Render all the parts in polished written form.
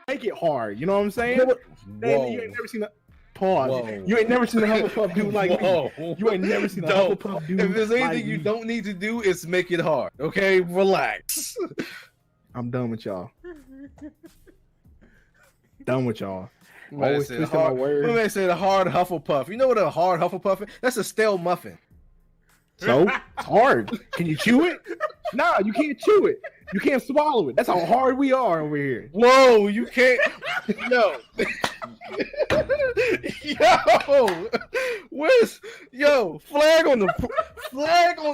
make it hard. You know what I'm saying? Whoa. You ain't never seen a pause. Whoa. You ain't never seen a Hufflepuff dude like me. You ain't never seen a Hufflepuff dude. If there's anything like you me. don't need to do, it's make it hard. Okay, relax. I'm done with y'all. Done with y'all. Always twisting my words. When they say the hard Hufflepuff, you know what a hard Hufflepuff is? That's a stale muffin. So it's hard. Can you chew it? Nah, you can't chew it. You can't swallow it. That's how hard we are over here. Whoa, you can't. Yo, where's flag on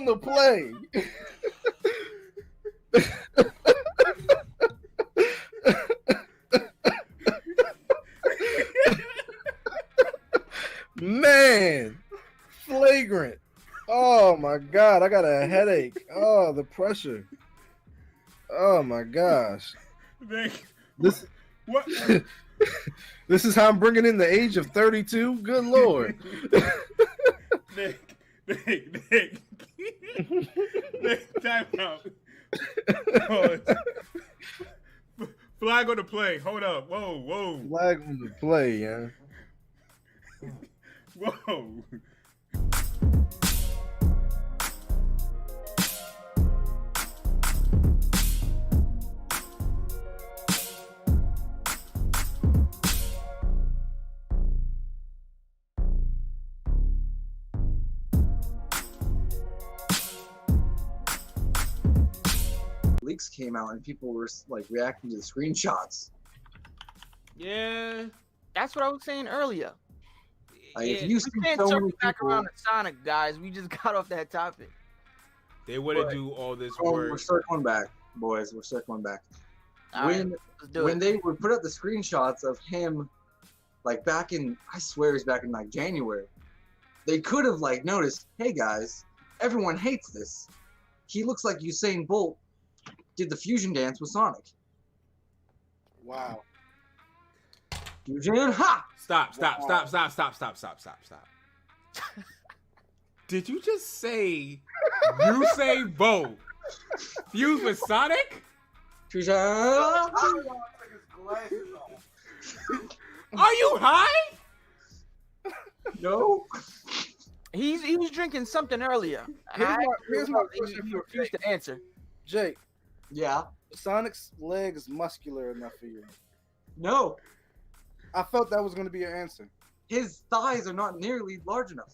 the play? Man, flagrant. Oh my God, I got a headache. Oh, the pressure. Oh my gosh. Nick, This what? This is how I'm bringing in the age of 32. Good Lord. Nick, time out. Flag on the play. Hold up. Whoa. Flag on the play, yeah. Whoa. Leaks came out and people were like reacting to the screenshots. Yeah, that's what I was saying earlier. Like, yeah, if you we see can't so circle many back people, around to Sonic, guys. We just got off that topic. They wouldn't do all this we're work. circling back, boys. We're circling back. All right, let's do it. They would put up the screenshots of him, like back in, I swear it was back in like January, they could have like noticed, hey guys, everyone hates this. He looks like Usain Bolt did the fusion dance with Sonic. Wow. Fusion, ha! Stop. Did you just say Usain Bolt fused with Sonic? Fusion. Are you high? No. He was drinking something earlier. And Here's my he question for refused to answer. Jake, Yeah. Sonic's leg is muscular enough for you. No. I felt that was going to be your answer. His thighs are not nearly large enough.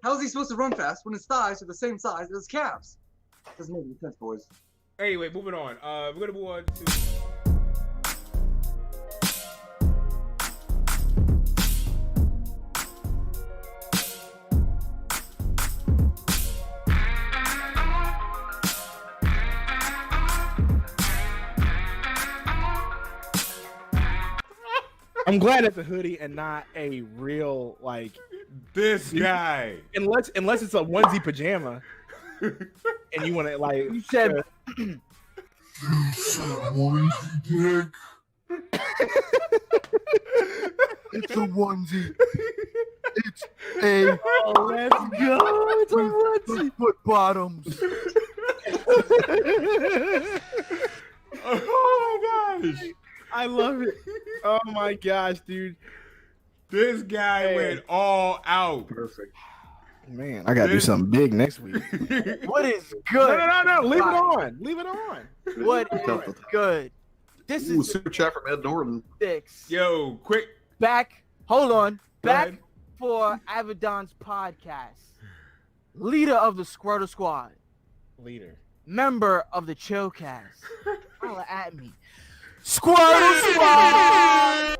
How is he supposed to run fast when his thighs are the same size as his calves? Doesn't make any sense, boys. Anyway, moving on. We're gonna move on to. I'm glad it's a hoodie and not a real like This guy. unless it's a onesie pajama and you want to like You said It's a onesie. It's a oh, let's go. It's a onesie. foot bottoms. Oh my gosh. I love it. Oh my gosh, dude. This guy went all out. Perfect. Man, I gotta do something big next week. What is good? No. Leave it on. Leave it on. What is good? This Ooh, is super chat from Ed Norton. Stix. Yo, quick. Back. Hold on. Go Back ahead. for Abaddon's podcast. Leader of the Squirtle Squad. Leader. Member of the CHILLCAST. Holla at me. Squirtle Squad!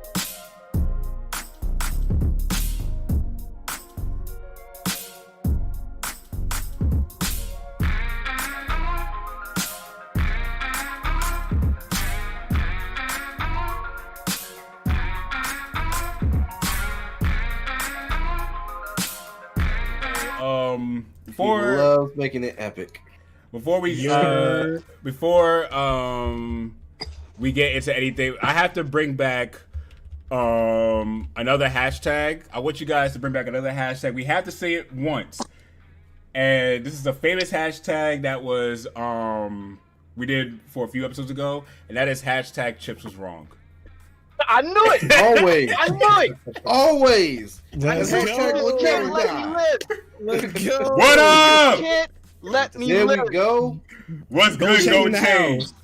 Before He loves making it epic. Before we we get into anything, I have to bring back another hashtag. I want you guys to bring back another hashtag. We have to say it once. And this is a famous hashtag that was we did for a few episodes ago, and that is hashtag Chips was wrong. I knew it. Always. I knew it. Always. Let's That's go. hashtag You look can't at let me live. Let's go. What You up? can't let me There live. we go. What's Go good? change Go the change. house.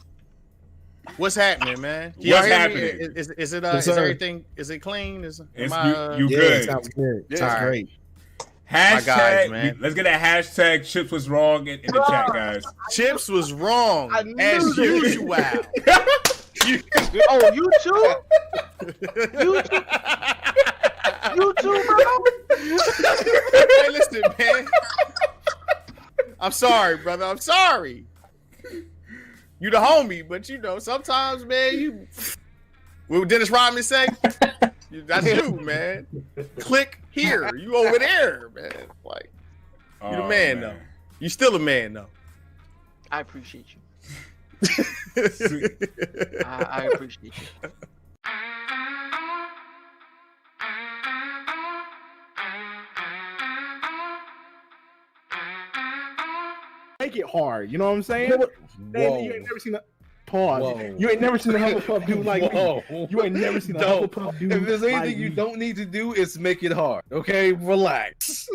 What's happening, man? What's Y'all hear me? happening? Is it Yes, is sir. everything? Is it clean? Is It's, am I, you Yeah, good? sounds good. Yeah. Sounds All right. great. Hashtag, guys, man. let's get a hashtag Chips was wrong in the chat, guys. Chips was wrong I knew as that. usual. Oh, you too? You too? You too, bro? Hey, listen, man. I'm sorry, brother. I'm sorry. You the homie, but you know sometimes, man. You what would Dennis Rodman say? That's you, man. Click here. You over there, man. Like you the man, though. You still a man, though. I appreciate you. I appreciate you. Make it hard. You know what I'm saying? Man, you ain't never seen a pause. Whoa. You ain't never seen a Hufflepuff dude like me. You ain't never seen a Don't. Hufflepuff dude. If there's anything like you me. don't need to do, it's make it hard. Okay, relax.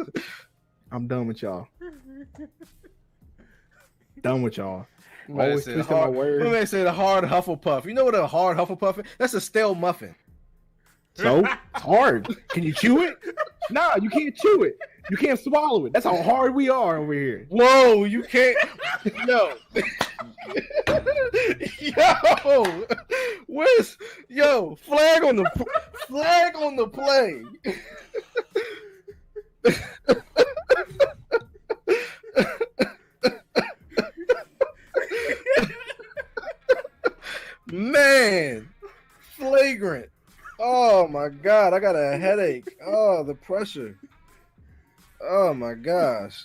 I'm done with y'all. Done with y'all. Man Always said twisting my hard- words. My man said a hard Hufflepuff. You know what a hard Hufflepuff is? That's a stale muffin. So it's hard. Can you chew it? Nah, you can't chew it. You can't swallow it. That's how hard we are over here. Whoa, you can't. Yo. Yo. Where's flag on the play. Man, flagrant. Oh my god, I got a headache. Oh, the pressure. Oh my gosh.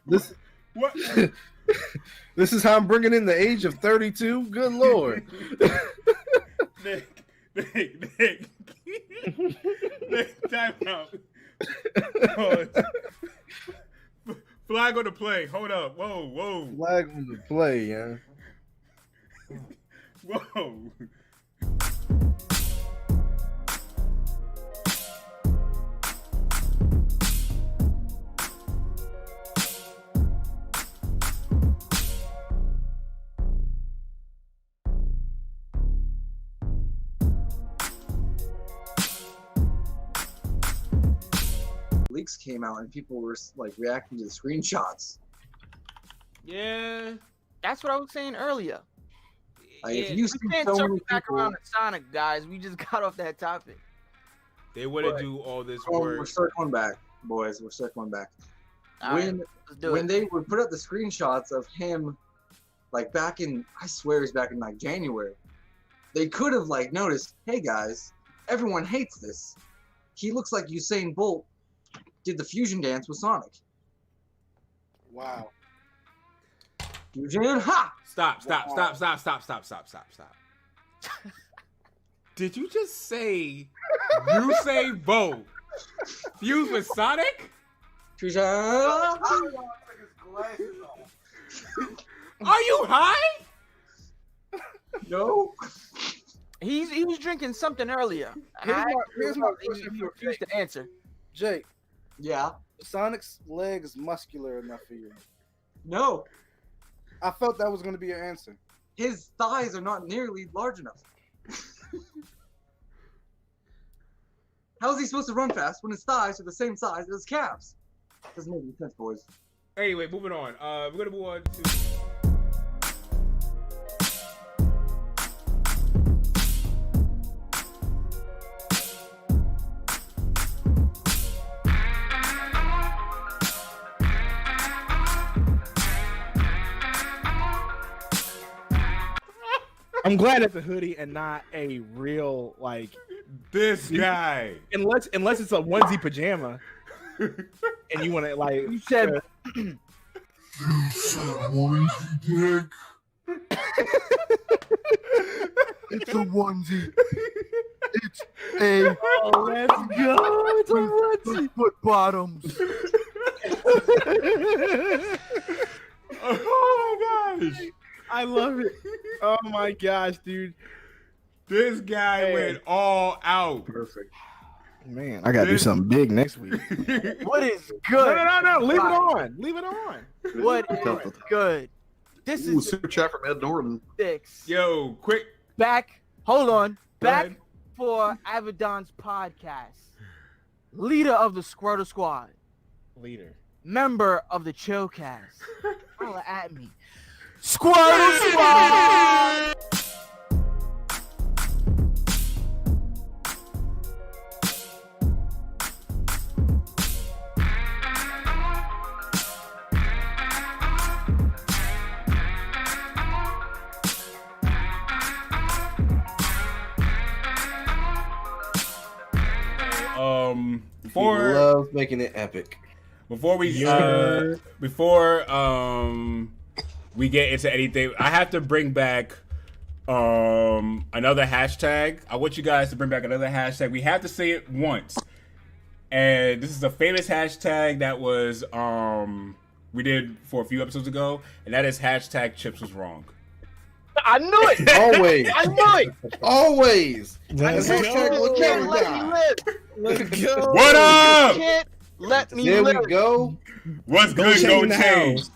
This What? this is how I'm bringing in the age of 32. Good lord. Nick, time out. Oh, flag on the play. Hold up. Whoa. Flag on the play, yeah. Whoa. Leaks came out and people were like reacting to the screenshots. Yeah. That's what I was saying earlier. Like, Yeah. if you We see can't so circle many back people, around to Sonic, guys. We just got off that topic. They want to But- do all this oh, we're work. circling back, boys. We're circling back. All right, When let's do when it. they would put up the screenshots of him, like back in, I swear it's back in like January, they could have like noticed, hey guys, everyone hates this. He looks like Usain Bolt did the fusion dance with Sonic. Wow. Fusion, ha! Stop. Did you just say Usain Bolt fused with Sonic? Fusion. Are you high? No. He was drinking something earlier. And Here's my he question for refused to answer. Jake, Yeah. Sonic's leg is muscular enough for you. No. I felt that was going to be your answer. His thighs are not nearly large enough. How is he supposed to run fast when his thighs are the same size as his calves? Doesn't make any sense, boys. Anyway, moving on. We're gonna move on to. I'm glad it's a hoodie and not a real like. This guy. Unless it's a onesie pajama, and you want to like. You said It's a onesie. It's a Oh, let's go! It's a onesie. foot bottoms. Oh my gosh. I love it. Oh my gosh, dude. This guy went all out. Perfect. Man, I gotta do something big next week. What is No, good? no. Leave it on. Leave it on. What is good? This Ooh, is super chat from Ed Norton. Stix. Yo, quick. Back. Hold on. Go Back ahead. for Avedon's podcast. Leader of the Squirtle Squad. Leader. Member of the CHILLCAST. Holla at me. Squirtle Squad! Before He loves making it epic. Before we we get into anything, I have to bring back another hashtag. I want you guys to bring back another hashtag. We have to say it once. And this is a famous hashtag that was we did for a few episodes ago, and that is hashtag Chips was wrong. I knew it! Always. I knew it! Always. Let's That's go. hashtag look Can't at let me live! Let's go. What up? Can't let me There live! we go. What's good? change Go the change. house.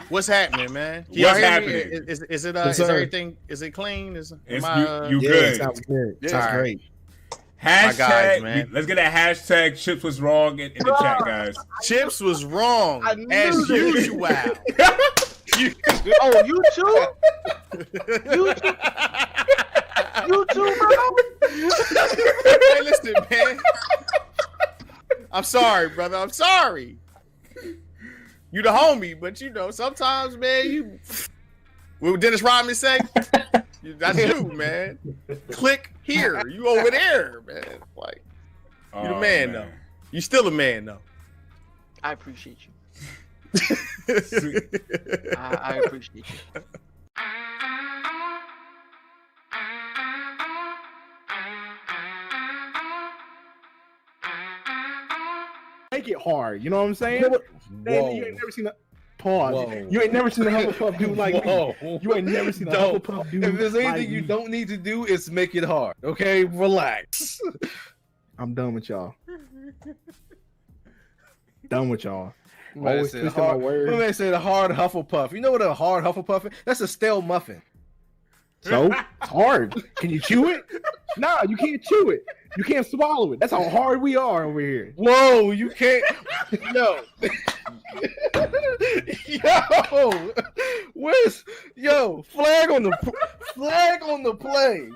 What's happening, man? What's Y'all hear me? happening? Is it Yes, is sir. everything? Is it clean? Is It's, am I, you Yeah, good? sounds good. Yeah. Sounds All right. great. Hashtag. guys, man. Let's get a hashtag Chips was wrong in the chat, guys. Chips was wrong I knew as that. usual. Oh, you too? You too? You too, bro? Hey, listen, man. I'm sorry, brother. I'm sorry. You the homie, but you know sometimes, man. You what would Dennis Rodman say? That's you, man. Click here. You over there, man. Like you the man, though. You still a man, though. I appreciate you. I appreciate you. Make it hard. You know what I'm saying? Man, you ain't never seen a pause. Whoa. You ain't never seen a Hufflepuff dude like me. You ain't never seen a Don't. Hufflepuff dude. If there's like anything you me. don't need to do, it's make it hard. Okay, relax. I'm done with y'all. Done with y'all. Man Always said twisting my hard- words. my man said a hard Hufflepuff. You know what a hard Hufflepuff is? That's a stale muffin. So it's hard. Can you chew it? Nah, you can't chew it. You can't swallow it. That's how hard we are over here. Whoa, you can't. No. Yo, where's flag on the play.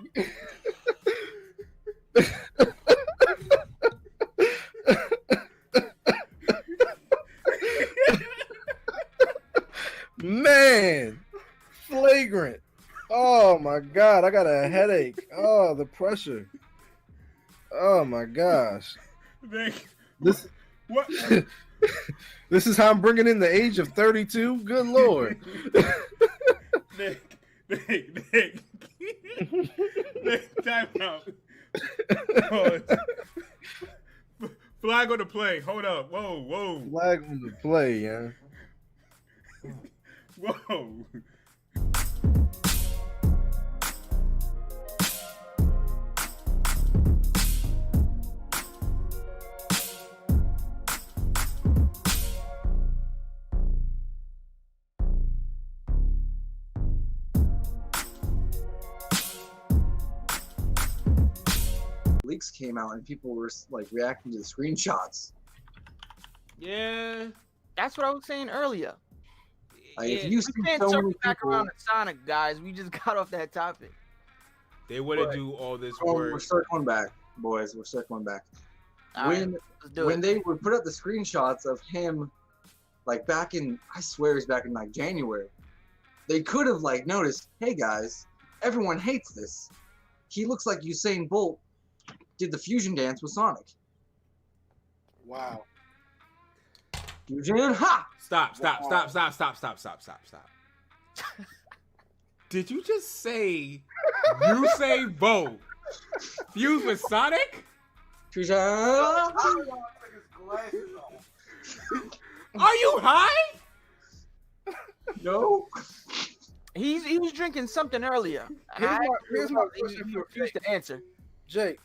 Man, flagrant. Oh my god, I got a headache. Oh, the pressure. Oh my gosh. This What? this is how I'm bringing in the age of 32. Good lord. Nick, time out. Oh, flag on the play. Hold up. Whoa. Flag on the play, yeah. Whoa. Leaks came out and people were like reacting to the screenshots. Yeah. That's what I was saying earlier. Like, if Yeah. you We see can't so circle many back people, around to Sonic, guys. We just got off that topic. They wouldn't Right. do all this oh, we're work. circling back, boys. We're circling back. All right, When let's do when it. they would put up the screenshots of him, like back in, I swear it's back in like January, they could have like noticed, hey guys, everyone hates this. He looks like Usain Bolt did the fusion dance with Sonic. Wow. Fusion, ha! Stop. Did you just say Usain Bolt fused with Sonic? Fusion. Are you high? No. He was drinking something earlier. And Here's my he question for refused to answer. Jake,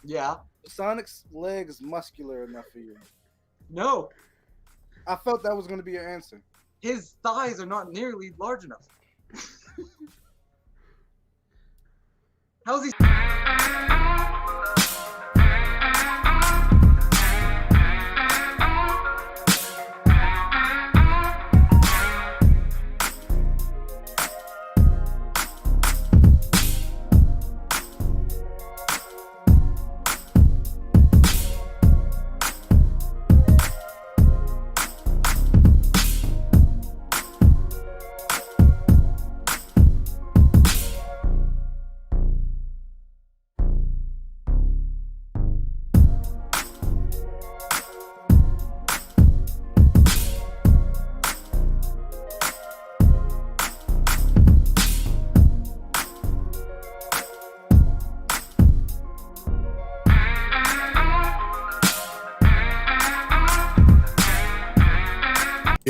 Yeah. Sonic's legs muscular enough for you? No. I felt that was going to be your answer. His thighs are not nearly large enough. How's he?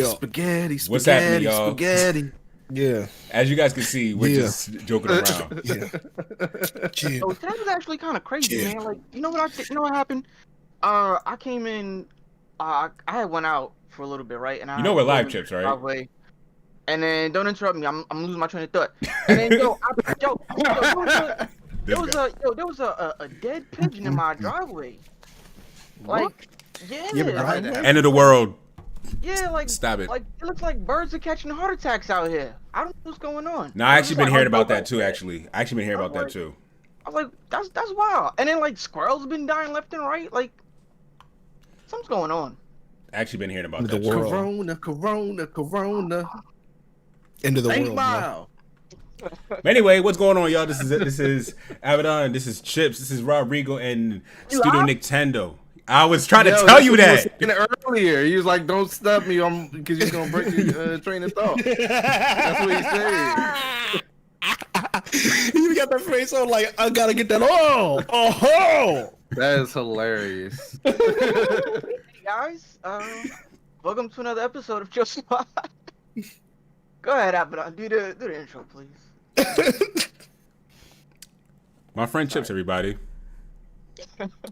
Spaghetti, What's happening, y'all? spaghetti. Yeah. As you guys can see, we're just joking around. Yeah. So that was actually kind of crazy, man. Like, you know what happened? I came in. I had went out for a little bit, right? And I You know we're live, drove Chips, in the right? driveway. And then don't interrupt me. I'm losing my train of thought. And then there was a dead pigeon in my driveway. Like, yeah, End of the world. yeah, like Stop it. Like it looks like birds are catching heart attacks out here. I don't know what's going on. No, I actually been Like, hearing about that too. Actually, I actually been hearing about that too. I was like, that's wild. And then like squirrels been dying left and right. Like something's going on. Actually been hearing about The that. world. Corona. End of the 8 world. Mile. But anyway, what's going on, y'all? This is Abaddon. This is Chips. This is Rodrigo and Studio live? Nintendo. I was trying to tell you that. Earlier, he was like, "Don't stop me, because you're gonna break your train of thought." That's what he said. You got that face on like I gotta get that. Oh. That is hilarious. Hey guys, welcome to another episode of ChillSquad. Go ahead, Abaddon. Do the intro, please. My friend Chips, everybody.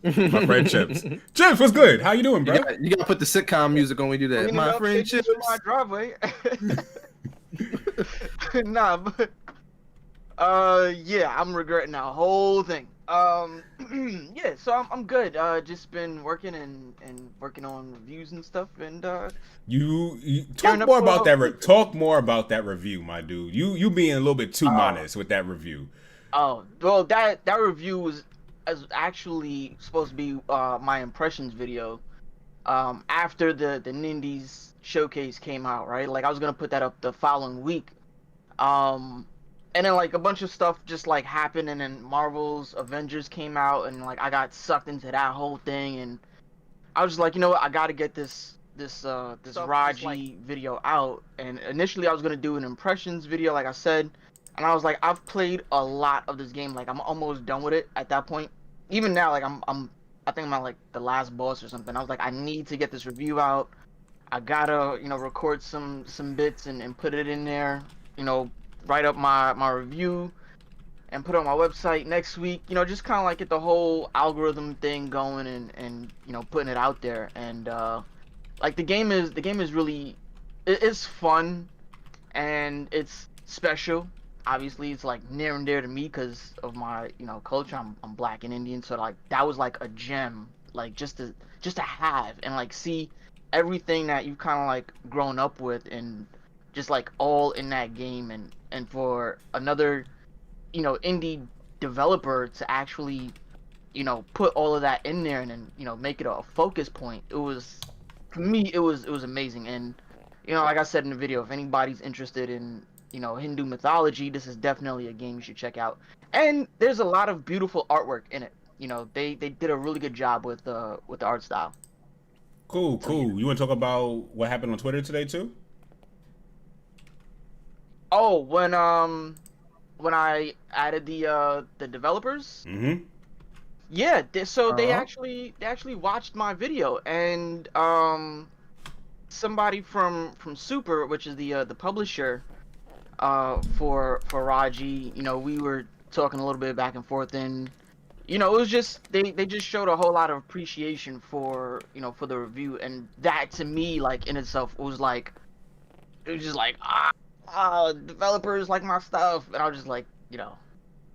My friend Chips. Chips, what's good? How you doing, bro? You gotta put the sitcom music on when you do that. My friend Chips Chips. in my driveway. Nah, but yeah, I'm regretting that whole thing. Yeah, so I'm good. Just been working and working on reviews and stuff, and You talk more about that. Talk more about that review, my dude. You being a little bit too honest with that review. Oh, well, that review was actually supposed to be my impressions video. After the Nindies showcase came out, right? Like I was gonna put that up the following week. And then like a bunch of stuff just like happened, and then Marvel's Avengers came out, and like I got sucked into that whole thing, and I was just like, you know what, I gotta get this Raji video out. And initially I was gonna do an impressions video, like I said, and I was like, I've played a lot of this game, like I'm almost done with it at that point. Even now, like I think I'm at like the last boss or something. I was like, I need to get this review out. I gotta, record some bits and put it in there, write up my review and put it on my website next week, just kind of like get the whole algorithm thing going and putting it out there. And like the game is really, it's fun and it's special. Obviously it's like near and dear to me because of my culture. I'm black and Indian, so like that was like a gem, like just to have and like see everything that you've kind of like grown up with and just like all in that game. And for another indie developer to actually put all of that in there and then make it a focus point, it was, for me, it was amazing. And like I said in the video, if anybody's interested in Hindu mythology, this is definitely a game you should check out. And there's a lot of beautiful artwork in it. They did a really good job with the art style. Cool. You want to talk about what happened on Twitter today too? Oh, when I added the developers. Mm-hmm. Yeah, they actually watched my video, and somebody from Super, which is the publisher, for Raji. You know, we were talking a little bit back and forth, and you know, it was just they just showed a whole lot of appreciation for, you know, for the review, and that to me, like in itself, was like, it was just like developers like my stuff, and I was just like, you know,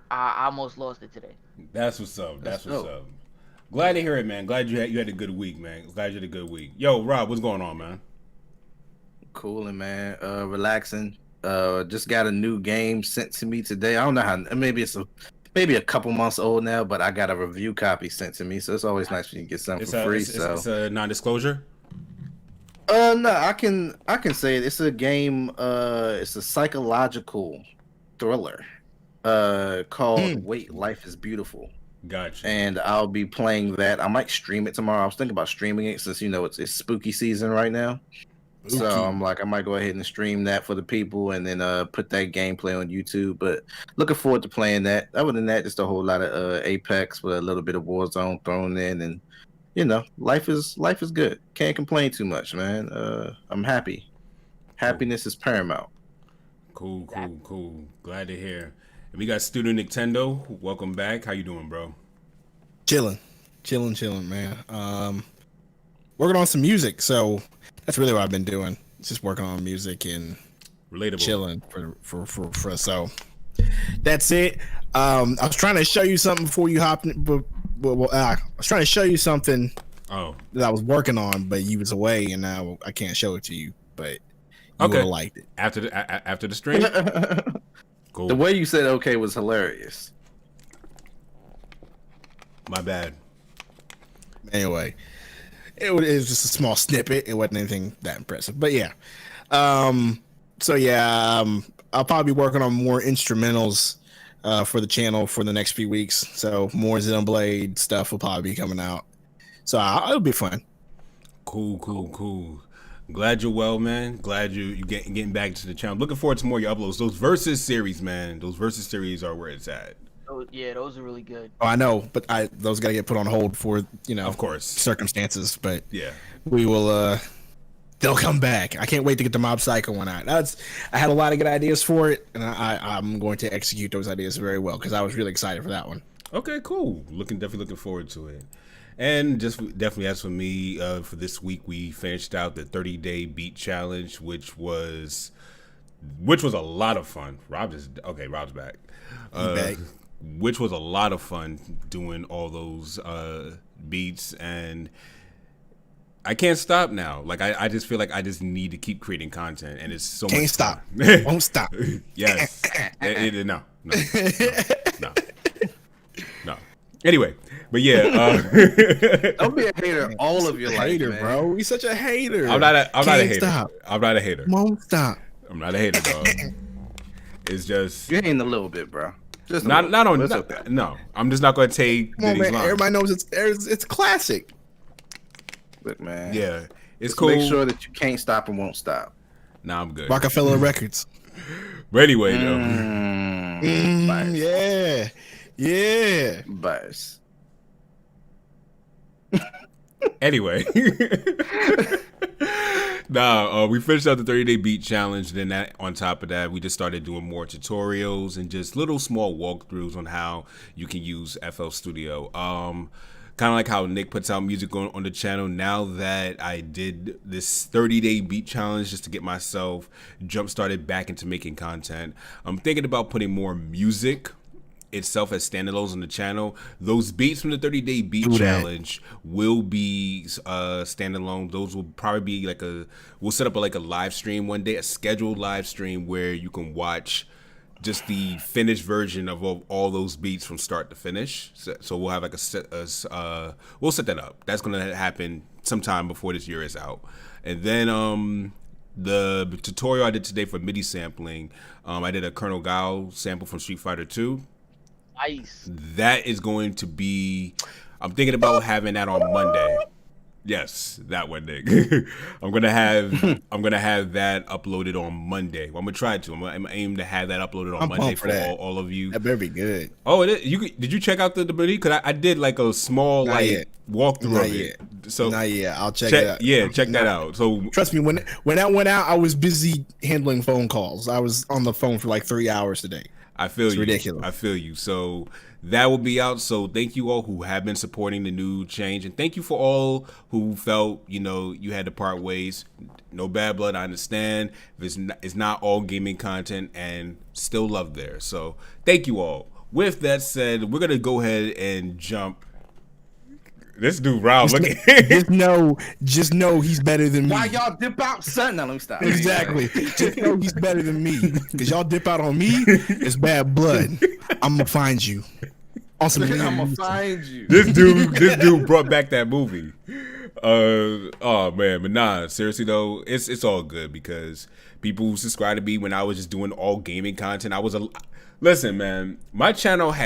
I almost lost it today. That's what's up. That's what's up. Glad to hear it, man. Glad you had a good week, man. Glad you had a good week. Yo, Rob, what's going on, man? Cooling, man. Relaxing. Just got a new game sent to me today. I don't know how. Maybe a couple months old now, but I got a review copy sent to me, so it's always nice when you get something for free. It's a non-disclosure. No, I can say it. It's a game. It's a psychological thriller. Called Wait, Life is Beautiful. Gotcha. And I'll be playing that. I might stream it tomorrow. I was thinking about streaming it since, you know, it's spooky season right now. Spooky. So I'm like, I might go ahead and stream that for the people, and then put that gameplay on YouTube. But looking forward to playing that. Other than that, just a whole lot of Apex with a little bit of Warzone thrown in, and you know, life is good. Can't complain too much, man. I'm happy. Happiness is paramount. Cool. Glad to hear. And we got Student Nintendo. Welcome back. How you doing, bro? Chilling, man. Working on some music, so that's really what I've been doing. Just working on music and Relatable. Chilling for so that's it. I was trying to show you something before you hopped in, but I was trying to show you something that I was working on, but you was away, and now I can't show it to you. But you would have liked it after the stream. Cool. The way you said okay was hilarious. My bad. Anyway, it was just a small snippet. It wasn't anything that impressive, but yeah. I'll probably be working on more instrumentals for the channel for the next few weeks. So more Xenoblade stuff will probably be coming out. So it'll be fun. Cool. Glad you're well, man. Glad you getting back to the channel. Looking forward to more of your uploads. Those Versus series, man. Those Versus series are where it's at. Oh, yeah, those are really good. Oh, I know, but those gotta get put on hold for, you know, of course, circumstances. But yeah, we will. They'll come back. I can't wait to get the Mob Psycho one out. I had a lot of good ideas for it, and I'm going to execute those ideas very well because I was really excited for that one. Okay, cool. Definitely looking forward to it. And just definitely as for me, for this week, we finished out the 30-day beat challenge, which was a lot of fun. Rob's back. Back. Which was a lot of fun doing all those beats, and I can't stop now. Like I just feel like I just need to keep creating content, and it's so can't much stop. fun. Won't stop. Yes. No. Anyway, but yeah. Don't be a hater all of your life, hater, man. bro. He's such a hater. I'm not a hater. Stop. I'm not a hater. Won't stop. I'm not a hater, dog. It's just You're hating a little bit, bro. Just not on. okay. No, I'm just not going to take Come on, these man. lines. Everybody knows it's classic. Look, man. Yeah, it's Just cool. Make sure that you can't stop and won't stop. Nah, I'm good. Rockefeller Records. But anyway, though. Yeah. Bias. Anyway. We finished out the 30-day beat challenge. Then on top of that, we just started doing more tutorials and just little small walkthroughs on how you can use FL Studio. Kind of like how Nick puts out music on the channel. Now that I did this 30-day beat challenge just to get myself jump started back into making content, I'm thinking about putting more music itself as standalones on the channel. Those beats from the 30-day beat challenge will be standalone. Those will probably be we'll set up a live stream one day, a scheduled live stream where you can watch just the finished version of all those beats from start to finish. So we'll have we'll set that up. That's gonna happen sometime before this year is out. And then the tutorial I did today for MIDI sampling, I did a Colonel Gao sample from Street Fighter 2. Nice. That is going to be, I'm thinking about having that on Monday. Yes, that one, Nick. I'm gonna have that uploaded on Monday. Well, I'm gonna try to. I'm aim to have that uploaded on I'm Monday pumped for for that. all of you. That better be good. Oh, it is. Did you check out the video? Because I did like a small Not yet. walkthrough Not of yet. it. So Not yet. I'll check it out. Yeah, check that out. So trust me, when that went out, I was busy handling phone calls. I was on the phone for like 3 hours today. I feel it's you. Ridiculous. I feel you. So that will be out. So thank you all who have been supporting the new change, and thank you for all who felt you had to part ways. No bad blood. I understand. It's not all gaming content, and still love there. So thank you all. With that said, we're gonna go ahead and jump. This dude Rob, look at just know he's better than me. Why y'all dip out, son? No, let me stop. Exactly. Just know he's better than me. Because y'all dip out on me, it's bad blood. I'm gonna find you. On some I'm gonna find you. This dude brought back that movie. Oh man, but nah, seriously though, it's all good because people who subscribed to me when I was just doing all gaming content, listen, man, my channel went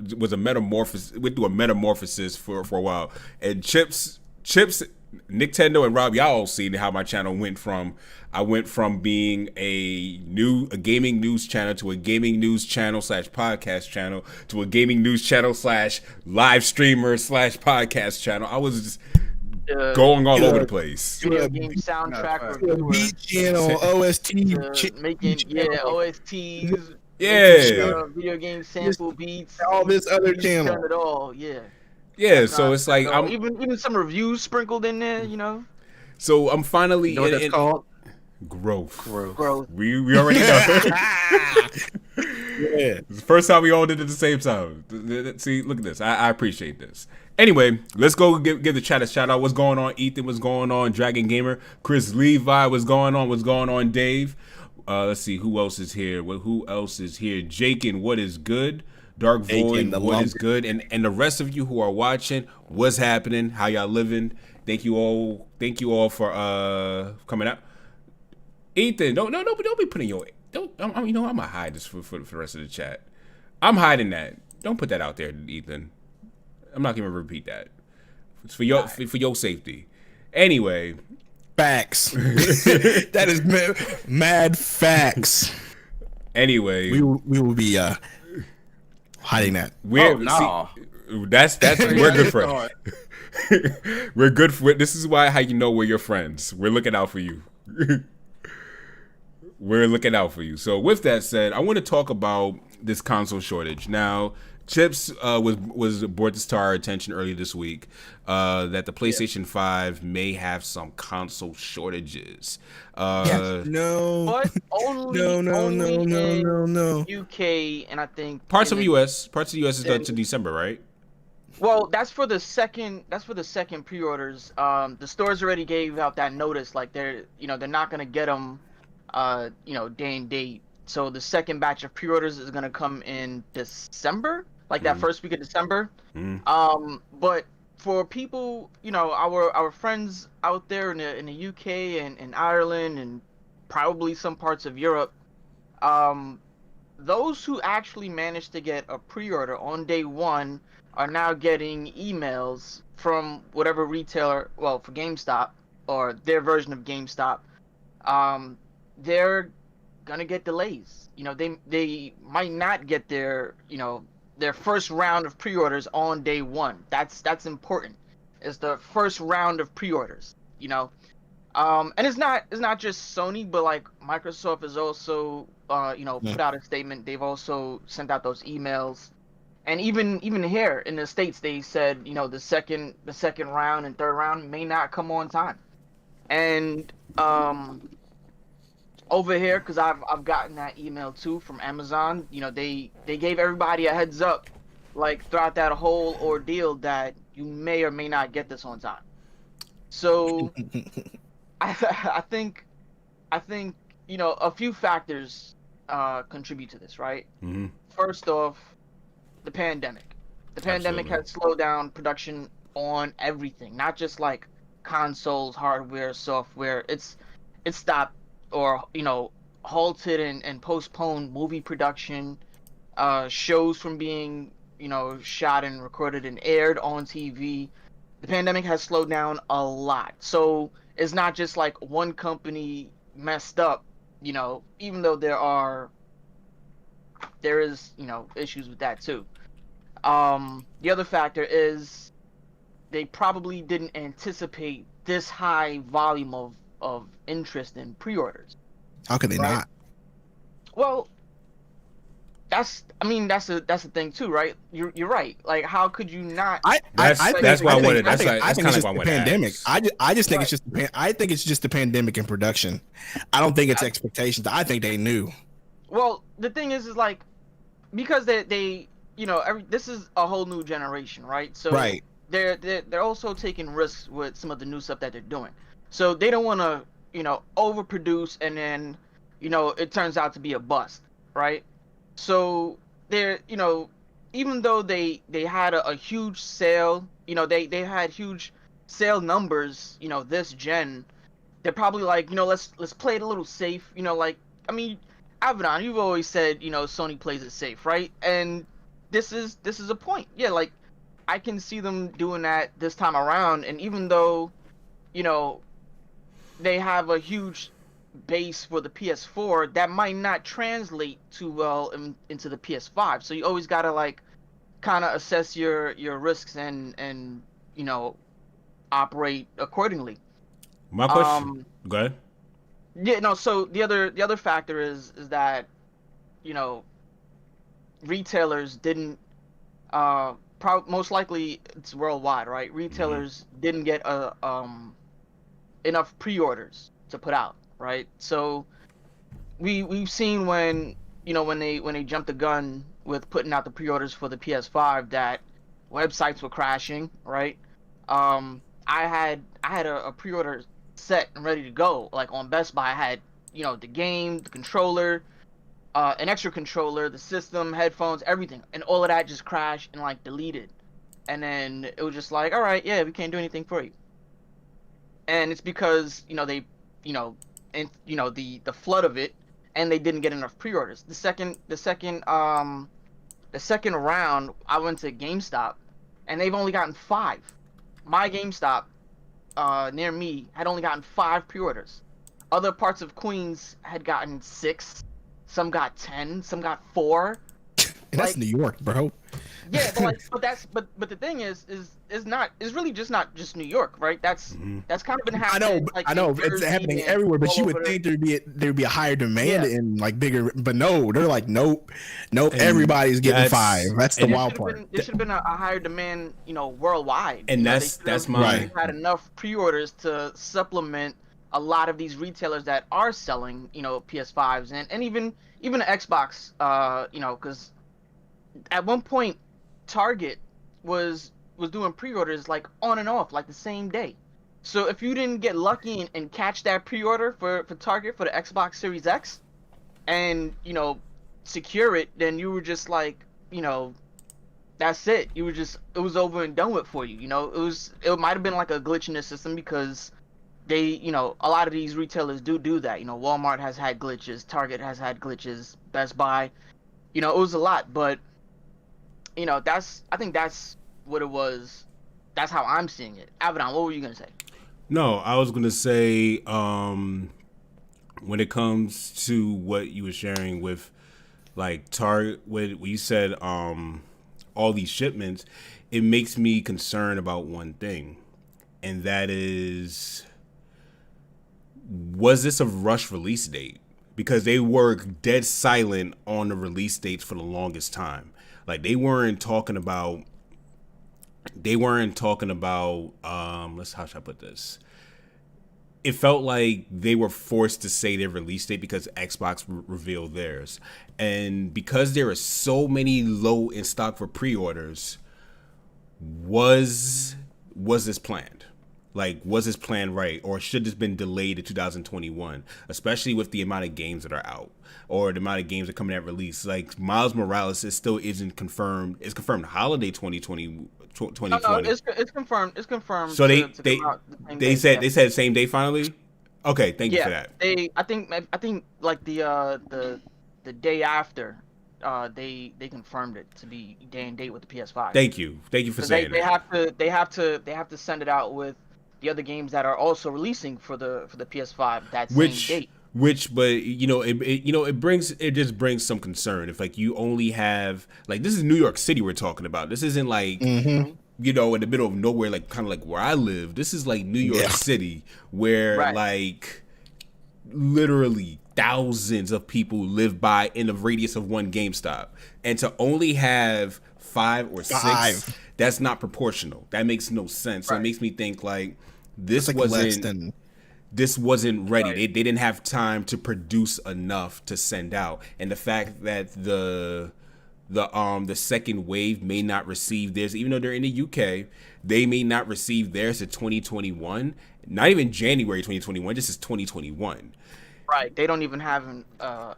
through a metamorphosis for a while. And Chips, Nintendo and Rob, y'all all seen how my channel went from. I went from being a gaming news channel to a gaming news channel / podcast channel to a gaming news channel / live streamer / podcast channel. I was just going all over the place. Video game soundtrack beat channel, OST, making OSTs. Yeah, video game sample beats, all this other channel. Done it all, yeah. Yeah, so it's like I'm even some reviews sprinkled in there, So I'm finally You know what that's called? Growth. We already know. Yeah. It's the first time we all did it at the same time. See, look at this. I appreciate this. Anyway, let's go give the chat a shout out. What's going on, Ethan? What's going on, Dragon Gamer? Chris Levi, what's going on? What's going on, Dave? Let's see who else is here. Who else is here? Jakin, what is good? Dark Void, what is good? And the rest of you who are watching, what's happening? How y'all living? Thank you all for coming out. Ethan, don't be putting I'm gonna hide this for the rest of the chat. I'm hiding that. Don't put that out there, Ethan. I'm not gonna repeat that. It's for your safety. Anyway. Facts. That is mad facts. Anyway, we will be hiding that. We're good friends. We're good for it. This is how you know we're your friends. We're looking out for you. We're looking out for you. So with that said, I want to talk about this console shortage. Now, Chips was brought this to our attention earlier this week that the PlayStation 5 may have some console shortages. No. But only No. UK and I think parts of the US is done to December, right? Well, that's for the second pre-orders. The stores already gave out that notice, like they're not gonna get them, day and date. So the second batch of pre-orders is gonna come in December, like that first week of December. But for people, our friends out there in the UK and Ireland and probably some parts of Europe, those who actually managed to get a pre-order on day one are now getting emails from whatever retailer, well, for GameStop or their version of GameStop. They're gonna get delays. They might not get their first round of pre-orders on day one. That's important. It's the first round of pre-orders. And it's not just Sony, but like Microsoft has also put out a statement. They've also sent out those emails. And even here in the States, they said, the second round and third round may not come on time. And over here, because I've gotten that email too from Amazon, they gave everybody a heads up, like throughout that whole ordeal, that you may or may not get this on time. So I think a few factors contribute to this, right? Mm-hmm. First off, the pandemic. The pandemic has slowed down production on everything, not just like consoles, hardware, software. It's stopped or halted and postponed movie production, shows from being shot and recorded and aired on TV. the pandemic has slowed down a lot. So it's not just like one company messed up, you know, even though there is, you know, issues with that too. The other factor is they probably didn't anticipate this high volume of interest in pre-orders. How could they not? Well, that's the thing too, right? You're right. Like, how could you not? That's why I wanted. That's kind of why I wanted. Pandemic. I just think it's just. I think it's just the pandemic in production. I don't think it's expectations. I think they knew. Well, the thing is like, because they you know, this is a whole new generation, right? So right. They're also taking risks with some of the new stuff that they're doing. So they don't want to, you know, overproduce and then, you know, it turns out to be a bust, right? So they're, you know, even though they had a huge sale, you know, they had huge sale numbers, you know, this gen, they're probably like, you know, let's play it a little safe, you know, like, I mean, Avedon, you've always said, you know, Sony plays it safe, right? And this is a point. Yeah, like, I can see them doing that this time around, and even though, you know, they have a huge base for the PS4, that might not translate too well into the PS5. So you always gotta like kind of assess your risks and you know, operate accordingly. My question. Go ahead. Yeah, no. So the other factor is that, you know, retailers didn't most likely it's worldwide, right? Retailers didn't get enough pre-orders to put out, right? So we've seen when, you know, when they jumped the gun with putting out the pre-orders for the PS5 that websites were crashing, right? I had a pre-order set and ready to go, like on Best Buy. I had, you know, the game, the controller, an extra controller, the system, headphones, everything, and all of that just crashed and like deleted. And then it was just like, all right, yeah, we can't do anything for you. And it's because, you know, they, you know, and you know, the flood of it, and they didn't get enough pre-orders. The second round, I went to GameStop, and they've only gotten 5. My GameStop near me had only gotten 5 pre-orders. Other parts of Queens had gotten 6. Some got 10. Some got 4. That's like, New York, bro. Yeah, but like, but the thing is really just not just New York, right? That's kind of been happening. I know it's happening everywhere, but you would think there'd be a higher demand and like bigger, but no, they're like nope, everybody's getting 5. That's the wild part. There should have been a higher demand, you know, worldwide. And that's my had enough pre-orders to supplement a lot of these retailers that are selling, you know, PS5s and even Xbox, you know, because at one point Target was doing pre-orders like on and off, like the same day. So if you didn't get lucky and catch that pre-order for Target for the Xbox Series X and, you know, secure it, then you were just like, you know, that's it. You were just, it was over and done with for you. You know, it might have been like a glitch in the system because they, you know, a lot of these retailers do that. You know, Walmart has had glitches, Target has had glitches, Best Buy, you know, it was a lot, but you know, I think that's what it was. That's how I'm seeing it. Avedon, what were you gonna say? No, I was gonna say, when it comes to what you were sharing with, like Target, when you said all these shipments, it makes me concerned about one thing, and that is, was this a rush release date? Because they were dead silent on the release dates for the longest time. Like they weren't talking about how should I put this? It felt like they were forced to say their release date because Xbox revealed theirs. And because there are so many low in stock for pre-orders, was this planned? Like, was this plan right? Or should this been delayed to 2021? Especially with the amount of games that are out. Or the amount of games that are coming at release. Like, Miles Morales still isn't confirmed. It's confirmed holiday 2020. No, it's confirmed. It's confirmed. So they said same day finally? Okay, thank you for that. I think like the day after they confirmed it to be day and date with the PS5. Thank you for saying they that. they have to send it out with the other games that are also releasing for the PS5 that same date. But it just brings some concern if like you only have like this is New York City we're talking about. This isn't like in the middle of nowhere, like kind of like where I live. This is like New York City where like literally thousands of people live by in the radius of one GameStop, and to only have 5 or 6, that's not proportional. That makes no sense. So it makes me think like this wasn't ready. They didn't have time to produce enough to send out, and the fact that the second wave may not receive theirs, even though they're in the UK, they may not receive theirs in 2021. Not even January 2021. This is 2021. Right, they don't even have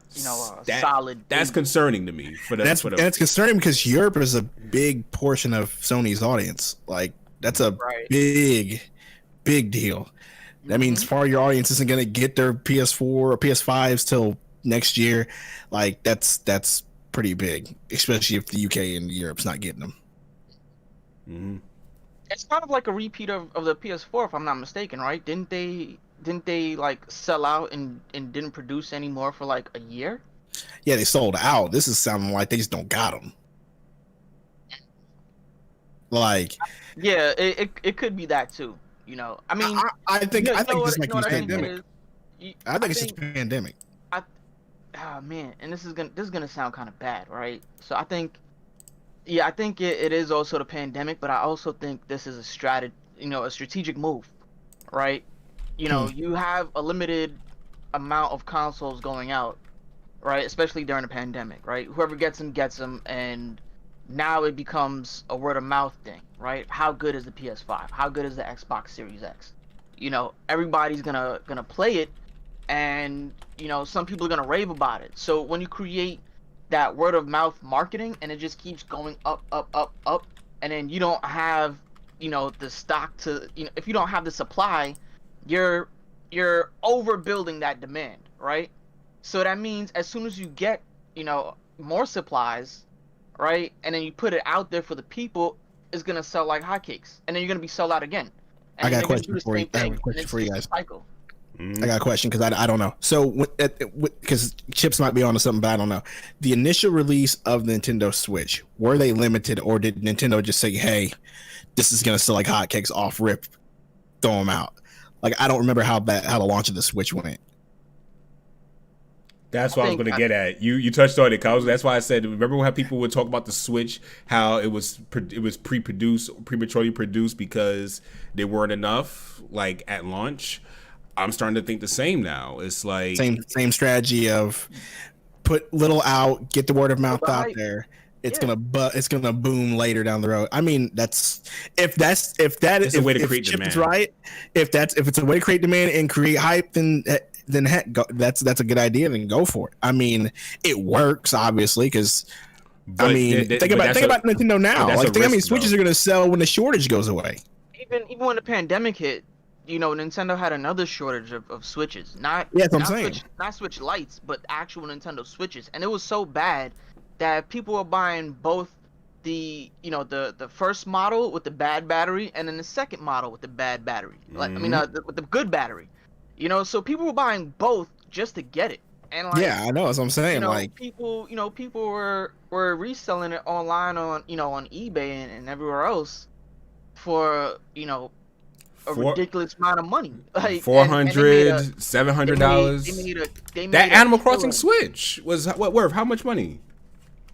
solid. That's concerning to me. And it's concerning because Europe is a big portion of Sony's audience. Like that's a big deal. That means part of your audience isn't going to get their PS4 or PS5s till next year. Like that's pretty big, especially if the UK and Europe's not getting them. Mm-hmm. It's kind of like a repeat of the PS4, if I'm not mistaken, right? Didn't they like sell out and didn't produce anymore for like a year? Yeah, they sold out. This is sounding like they just don't got them. Like, yeah, it could be that too. You know, I mean, I think it's like the pandemic. I think it's just pandemic. Oh man, and this is gonna sound kind of bad, right? So I think it is also the pandemic, but I also think this is a strategic move, right? You know, you have a limited amount of consoles going out, right? Especially during the pandemic, right? Whoever gets them, and now it becomes a word of mouth thing, right? How good is the PS5? How good is the Xbox Series X? You know, everybody's gonna play it, and you know, some people are gonna rave about it. So when you create that word of mouth marketing and it just keeps going up, and then you don't have, you know, the stock to, you know, if you don't have the supply, you're overbuilding that demand, right? So that means as soon as you get, you know, more supplies, right, and then you put it out there for the people, it's gonna sell like hotcakes, and then you're gonna be sold out again. And I got a question for you. Guys. Cycle. I got a question because I don't know. So because Chips might be onto something, but I don't know. The initial release of the Nintendo Switch, were they limited, or did Nintendo just say, "Hey, this is gonna sell like hotcakes off rip, throw them out"? Like I don't remember how the launch of the Switch went. That's what I was going to get at. You touched on it, Kyle. That's why I said, remember how people would talk about the Switch, how it was prematurely produced because there weren't enough, like at launch. I'm starting to think the same now. It's like same strategy of put little out, get the word of mouth out there. It's gonna boom later down the road. I mean, if a way to create demand, right? If it's a way to create demand and create hype, then heck, that's a good idea. Then go for it. I mean, it works obviously because think about Nintendo now. Like think how many Switches are gonna sell when the shortage goes away. Even when the pandemic hit, you know, Nintendo had another shortage of Switches. Not Switch Lights, but actual Nintendo Switches, and it was so bad that people were buying both the first model with the bad battery and then the second model with the bad battery. Like with the good battery. You know, so people were buying both just to get it. And like, yeah, I know. That's what I'm saying. You know, like people were reselling it online on eBay and everywhere else for, you know, a ridiculous amount of money, like $400, $700. That Animal Crossing Switch was what worth? How much money?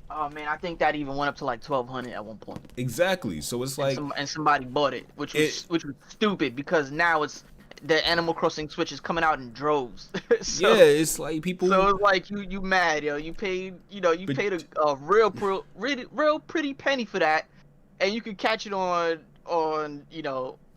Oh man, I think that even went up to like $1,200 at one point. Exactly. So it's like, and somebody bought it, which was stupid because now it's the Animal Crossing Switch is coming out in droves. So, yeah, it's like people. So it's like you mad, yo. You paid a real pretty penny for that, and you could catch it on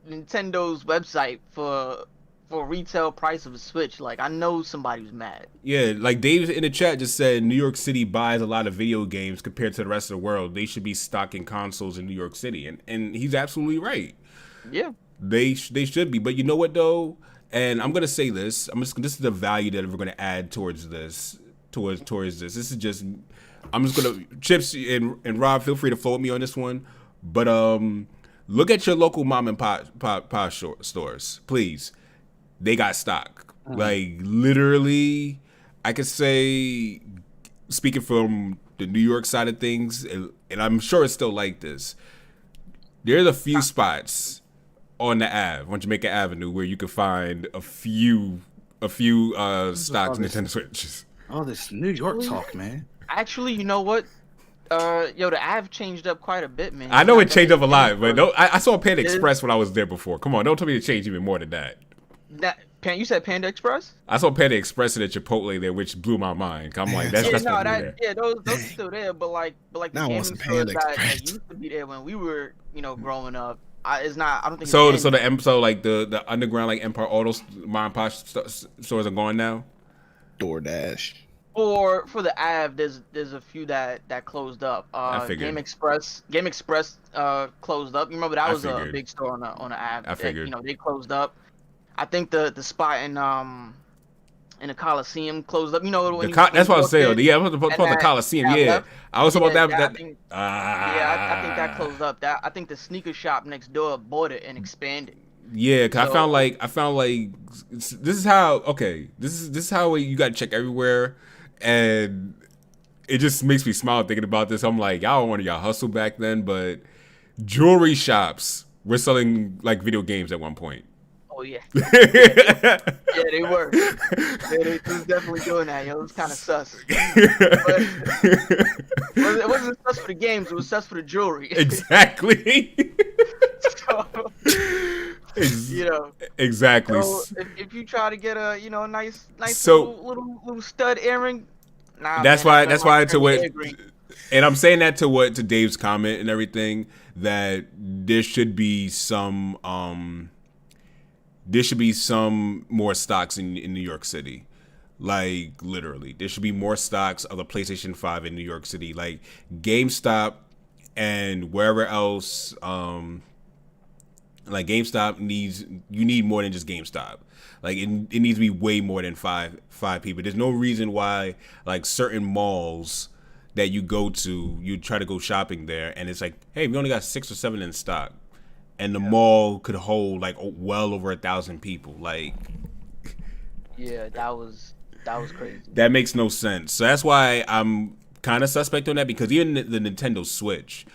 Nintendo's website for retail price of a Switch. Like I know somebody was mad. Yeah, like Dave in the chat just said, New York City buys a lot of video games compared to the rest of the world. They should be stocking consoles in New York City, and he's absolutely right. Yeah, they should be. But you know what though, and I'm gonna say this. This is the value that we're gonna add towards towards this. This is just, I'm just gonna Chips and Rob, feel free to float me on this one, but look at your local mom and pop stores, please. They got stock. Like literally, I could say, speaking from the New York side of things, and I'm sure it's still like this. There's a few spots on the Ave, on Jamaica Avenue, where you can find a few stocks Nintendo Switches. Oh, this New York talk, man. Actually, you know what? The Ave changed up quite a bit, man. I know it changed up a lot, but no, I saw Panda Express when I was there before. Come on, don't tell me to change even more than that. You said Panda Express? I saw Panda Express at Chipotle there, which blew my mind. I'm like, that's those are still there, but the gaming stores that used to be there when we were, growing up, it's not. I don't think. So the underground like Empire Auto mom and pop stores are gone now. DoorDash. For the Ave, there's a few that closed up. I figured. Game Express closed up. You remember that was a big store on the Ave. I figured. They closed up. I think the spot in the Coliseum closed up. That's what I was saying. Yeah, I was about the Coliseum. Yeah, I was about that. I think that closed up. I think the sneaker shop next door bought it and expanded. Yeah, cause I found like this is how you got to check everywhere, and it just makes me smile thinking about this. I'm like, y'all wanted y'all hustle back then, but jewelry shops were selling like video games at one point. Oh yeah. Yeah, they were. They was definitely doing that. It was kind of sus. But it wasn't sus for the games. It was sus for the jewelry. Exactly. Exactly. So if you try to get a nice little stud earring, that's why to what, and I'm saying that to Dave's comment and everything, that there should be some more stocks in New York City. Like literally, there should be more stocks of the PlayStation 5 in New York City, like GameStop and wherever else. Like GameStop you need more than just GameStop. Like it needs to be way more than five people. There's no reason why like certain malls that you go to, you try to go shopping there, and it's like, hey, we only got 6 or 7 in stock, and the mall could hold like well over 1,000 people. Like, yeah, that was crazy. That makes no sense. So that's why I'm kind of suspect on that, because even the Nintendo Switch,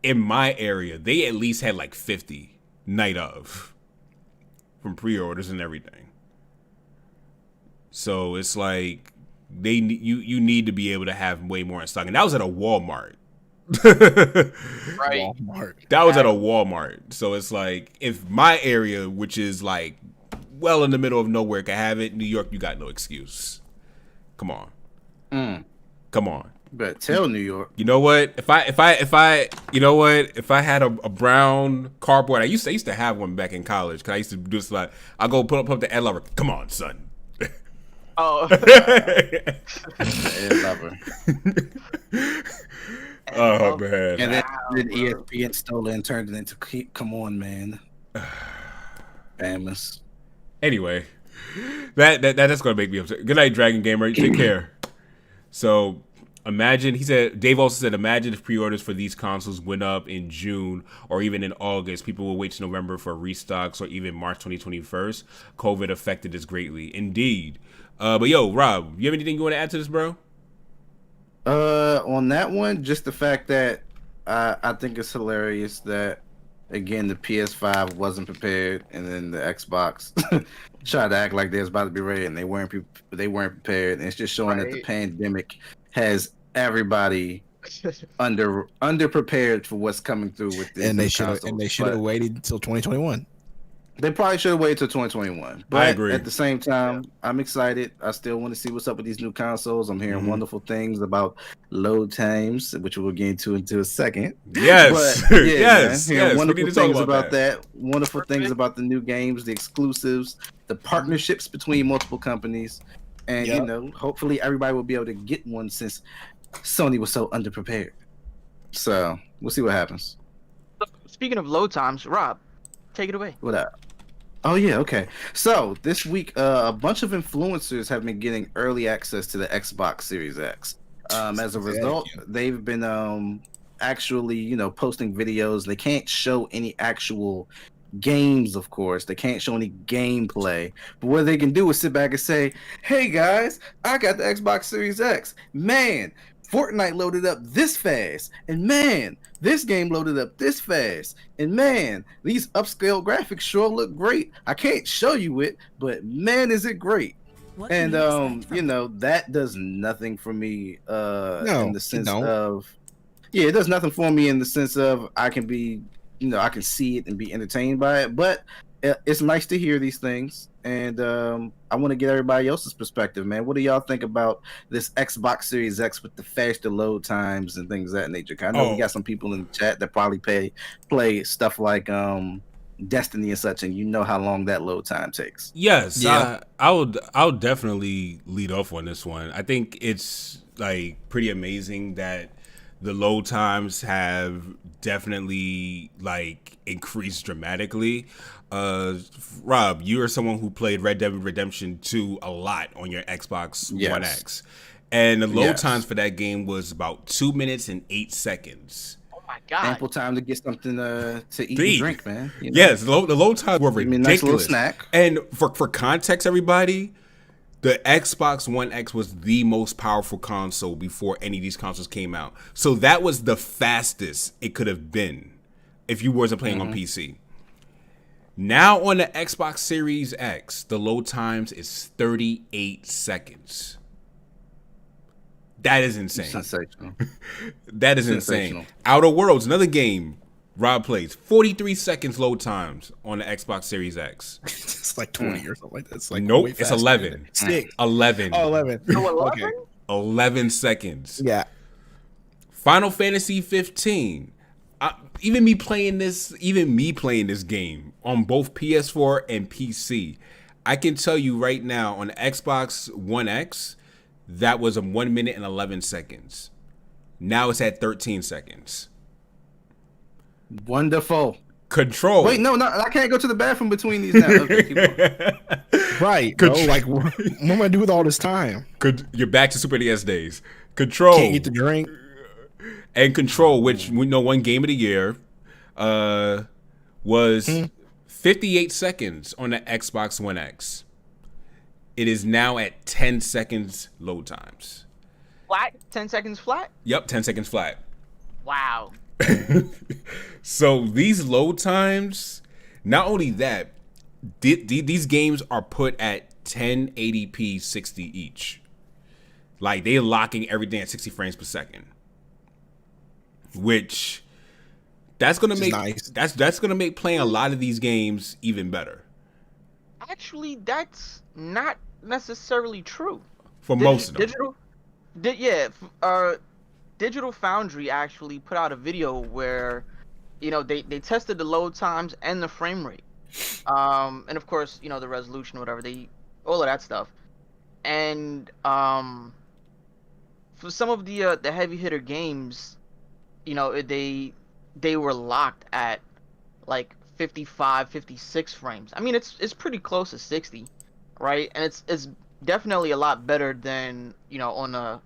in my area, they at least had like 50 night of from pre-orders and everything. So it's like you need to be able to have way more in stock, and that was at a Walmart. Right. Walmart. That was at a Walmart. So it's like, if my area, which is like well in the middle of nowhere, can have it, New York, you got no excuse. Come on. Come on. Better tell New York. You know what? If I had a brown cardboard, I used to have one back in college, because I used to do this like, I go put up the Ed Lover. Come on, son. Oh. Ed Lover. Oh man. And then ESPN stole it and turned it into Come On, Man. Famous. Anyway, that's gonna make me upset. Good night, Dragon Gamer. Take care. So. Dave also said, imagine if pre-orders for these consoles went up in June or even in August. People will wait till November for restocks, or even March 2021. COVID affected this greatly. Indeed. But yo, Rob, you have anything you want to add to this, bro? On that one, just the fact that I think it's hilarious that, again, the PS5 wasn't prepared, and then the Xbox tried to act like they was about to be ready, and they weren't prepared. And it's just showing that the pandemic has everybody underprepared for what's coming through with this. And they should have waited until 2021. They probably should have waited till 2021. But I agree. At the same time, I'm excited. I still want to see what's up with these new consoles. I'm hearing wonderful things about load times, which we'll get into a second. Yes. But, yes. Wonderful things about that. Wonderful things about the new games, the exclusives, the partnerships between multiple companies. And, hopefully everybody will be able to get one, since Sony was so underprepared. So we'll see what happens. Speaking of load times, Rob, take it away. What up? Oh yeah, okay. So this week, a bunch of influencers have been getting early access to the Xbox Series X. As a result, they've been actually, posting videos. They can't show any actual games, of course. They can't show any gameplay. But what they can do is sit back and say, "Hey guys, I got the Xbox Series X. Man, Fortnite loaded up this fast, and man, this game loaded up this fast, and man, these upscale graphics sure look great. I can't show you it, but man, is it great." And that does nothing for me in the sense of it does nothing for me in the sense of I can be, I can see it and be entertained by it, but it's nice to hear these things. And I want to get everybody else's perspective, man. What do y'all think about this Xbox Series X with the faster load times and things of that nature? I know we got some people in the chat that probably play stuff like Destiny and such, and you know how long that load time takes. Yes, yeah. I'll definitely lead off on this one. I think it's like pretty amazing that the load times have definitely like increased dramatically. Rob, you are someone who played Red Dead Redemption 2 a lot on your Xbox One X. And the load times for that game was about 2 minutes and 8 seconds. Oh my God. Ample time to get something to eat and drink, man. Yes, the load times were ridiculous. Nice little snack. And for context, everybody, the Xbox One X was the most powerful console before any of these consoles came out. So that was the fastest it could have been if you wasn't playing on PC. Now on the Xbox Series X, the load times is 38 seconds. That is insane. Sensational. That is insane. Outer Worlds, another game Rob plays, 43 seconds load times on the Xbox Series X. It's like 20 or something like that. It's like nope, it's 11. 11. Oh, 11. Okay. 11 seconds. Yeah. Final Fantasy 15. Even me playing this game on both PS4 and PC, I can tell you right now on the Xbox One X, that was 1 minute and 11 seconds. Now it's at 13 seconds. Wonderful. Control. Wait, no, I can't go to the bathroom between these now. Okay, keep going. Right, bro. Like, what am I gonna do with all this time? You're back to Super NES days. Control. Can't get the drink. And Control, which we know won Game of the Year, was 58 seconds on the Xbox One X. It is now at 10 seconds load times. Flat? 10 seconds flat? Yep, 10 seconds flat. Wow. So these load times, not only that, these games are put at 1080p 60 each. Like, they're locking everything at 60 frames per second. Which that's gonna make nice. That's gonna make playing a lot of these games even better. Actually, that's not necessarily true. For most of them. Digital Foundry actually put out a video where, they tested the load times and the frame rate, and of course, the resolution, whatever, all of that stuff, and for some of the heavy hitter games, they were locked at like 55, 56 frames. I mean, it's pretty close to 60, right? And it's definitely a lot better than on a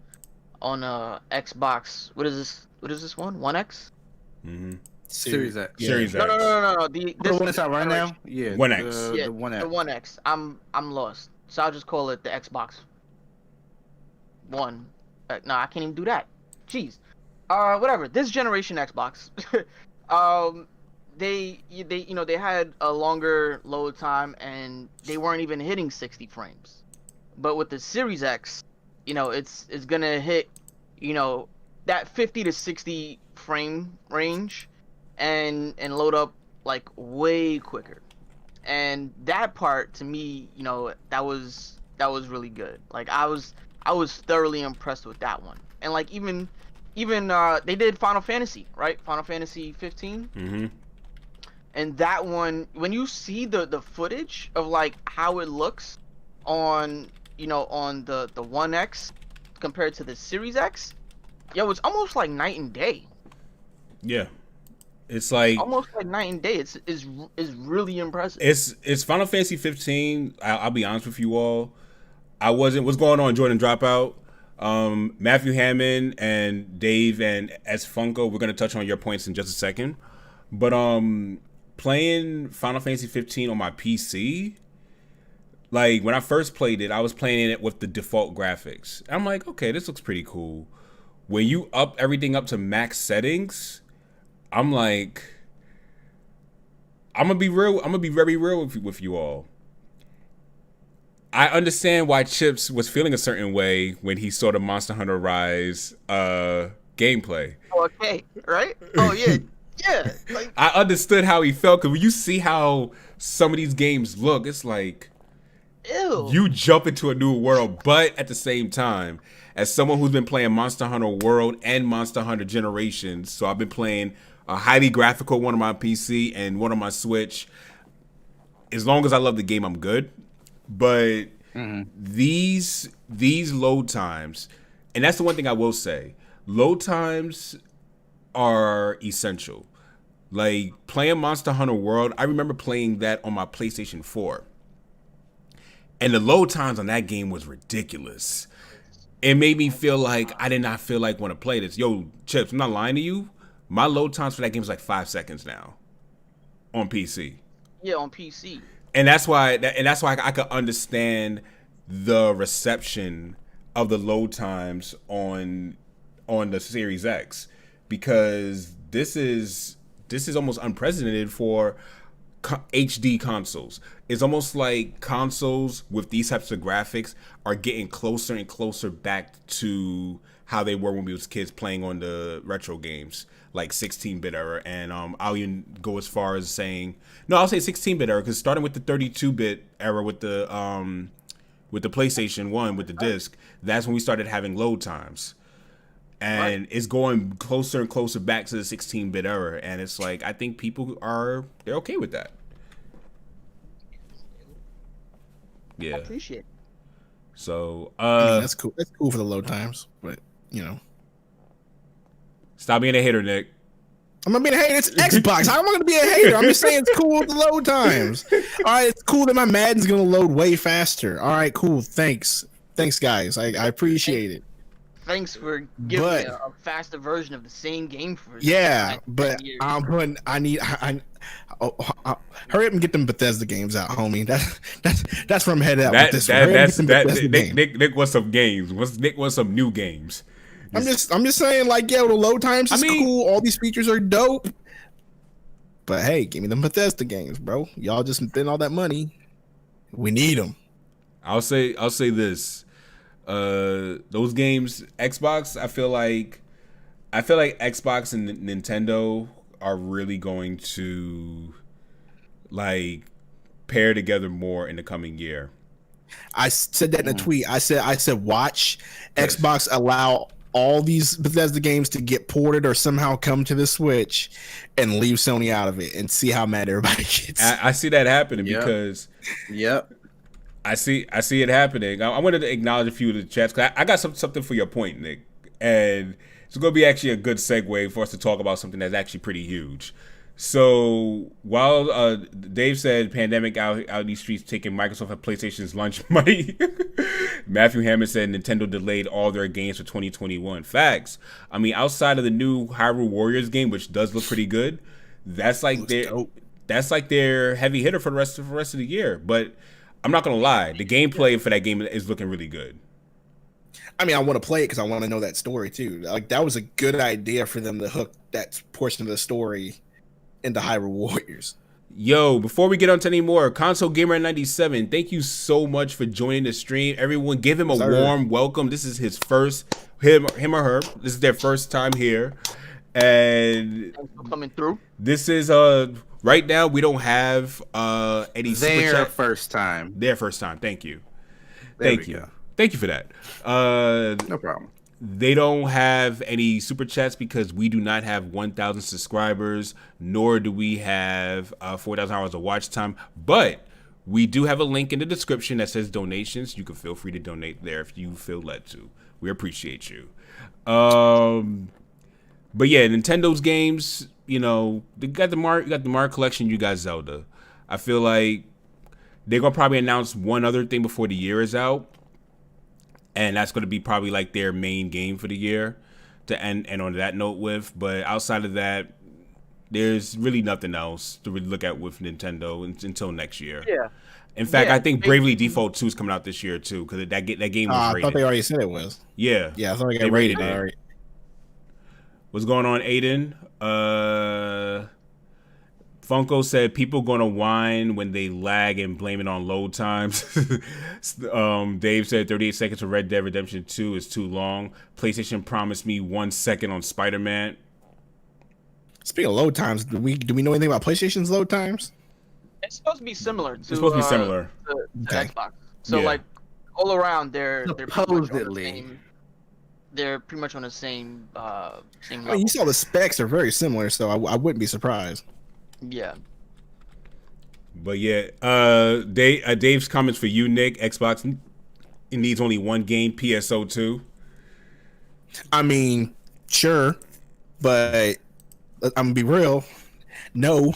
Xbox. What is this one? One X? Mm-hmm. Series X. Yeah. Series No. The one that's out right now? Yeah. One X. Yeah, the One X. The One X. I'm lost. So I'll just call it the Xbox One. No, I can't even do that. Jeez. Whatever. This generation Xbox. They had a longer load time and they weren't even hitting 60 frames. But with the Series X, it's gonna hit, that 50 to 60 frame range, and load up like way quicker. And that part to me, that was really good. Like I was thoroughly impressed with that one. And like even they did Final Fantasy, right? Final Fantasy 15. Mm-hmm. And that one, when you see the footage of like how it looks on the One X compared to the Series X, it's almost like night and day. Yeah. It's like almost like night and day. It's really impressive. it's Final Fantasy 15. I'll be honest with you all. What's going on, Jordan Dropout? Matthew Hammond and Dave and S Funko, we're gonna touch on your points in just a second. But playing Final Fantasy 15 on my PC, like when I first played it, I was playing it with the default graphics. I'm like, okay, this looks pretty cool. When you up everything up to max settings, I'm like, I'm gonna be very real with you all. I understand why Chips was feeling a certain way when he saw the Monster Hunter Rise gameplay. Okay, right? Oh yeah, yeah. Like, I understood how he felt, because when you see how some of these games look, it's like, ew. you jump into a new world. But at the same time, as someone who's been playing Monster Hunter World and Monster Hunter Generations, so I've been playing a highly graphical one on my PC and one on my Switch. As long as I love the game, I'm good. But these load times, and that's the one thing I will say, load times are essential. Like playing Monster Hunter World, I remember playing that on my PlayStation 4. And the load times on that game was ridiculous. It made me feel like I did not feel like want to play this. Yo, Chips, I'm not lying to you. My load times for that game is like 5 seconds now on PC. Yeah, on PC. And that's why I could understand the reception of the load times on the Series X, because this is almost unprecedented for HD consoles. It's almost like consoles with these types of graphics are getting closer and closer back to how they were when we was kids playing on the retro games, like 16-bit era. And I'll even go as far as saying, no, I'll say 16-bit era, because starting with the 32-bit era with the PlayStation 1 with the disc, that's when we started having load times. And it's going closer and closer back to the 16-bit era. And it's like, I think they're okay with that. Yeah. I appreciate it. So, I mean, that's cool. That's cool for the load times, but stop being a hater, Nick. I'm not being a hater. It's Xbox. How am I going to be a hater? I'm just saying it's cool with the load times. All right, it's cool that my Madden's going to load way faster. All right, cool. Thanks, guys. I appreciate it. Thanks for giving me a faster version of the same game for but I'm putting. Hurry up and get them Bethesda games out, homie. That's where I'm headed out with this one. Nick wants some games. Nick wants some new games. I'm just saying, like, yeah, the load times is cool. All these features are dope. But hey, give me them Bethesda games, bro. Y'all just spend all that money. We need them. I'll say this. Those games, Xbox, I feel like Xbox and Nintendo are really going to like pair together more in the coming year. I said that in a tweet. I said watch Xbox allow all these Bethesda games to get ported or somehow come to the Switch, and leave Sony out of it, and see how mad everybody gets. I see that happening because I see it happening. I wanted to acknowledge a few of the chats, because I got something for your point, Nick, and it's going to be actually a good segue for us to talk about something that's actually pretty huge. So while Dave said pandemic out these streets taking Microsoft and PlayStation's lunch money, Matthew Hammond said Nintendo delayed all their games for 2021. Facts. I mean, outside of the new Hyrule Warriors game, which does look pretty good, that's like their heavy hitter for the rest of the year. But I'm not gonna lie, the gameplay for that game is looking really good. I mean, I want to play it because I want to know that story too. Like, that was a good idea for them to hook that portion of the story into Hyrule Warriors. Yo, before we get on to any more, Console Gamer 97, thank you so much for joining the stream. Everyone, give him a warm welcome. This is his first, him or her. This is their first time here, and thanks for coming through. This is right now we don't have any their first time. Their first time. Thank you. Thank you. Thank you for that. No problem. They don't have any super chats because we do not have 1,000 subscribers, nor do we have 4,000 hours of watch time. But we do have a link in the description that says donations. You can feel free to donate there if you feel led to. We appreciate you. But yeah, Nintendo's games, you know, they got the Mario Collection, you got Zelda. I feel like they're gonna probably announce one other thing before the year is out, and that's gonna be probably like their main game for the year to end on that note with. But outside of that, there's really nothing else to really look at with Nintendo until next year. Yeah. In fact, Yeah, I think Bravely Default 2 is coming out this year too, because that game was I rated. thought they already said it was. Yeah, I thought they rated it. already. What's going on, Aiden? Funko said people gonna whine when they lag and blame it on load times. Dave said 38 seconds for Red Dead Redemption 2 is too long. PlayStation promised me 1 second on Spider-Man. Speaking of load times, do we know anything about PlayStation's load times? It's supposed to be similar to, It's supposed to be similar. to Okay. Xbox. So Yeah. like all around they're pretty much on the Supposedly. same- they're pretty much on the same same I level. mean, you saw the specs are very similar, so I wouldn't be surprised. Yeah. But yeah, Dave's comments for you, Nick. Xbox it needs only one game, PSO 2. I mean, sure, but I'm gonna be real. No,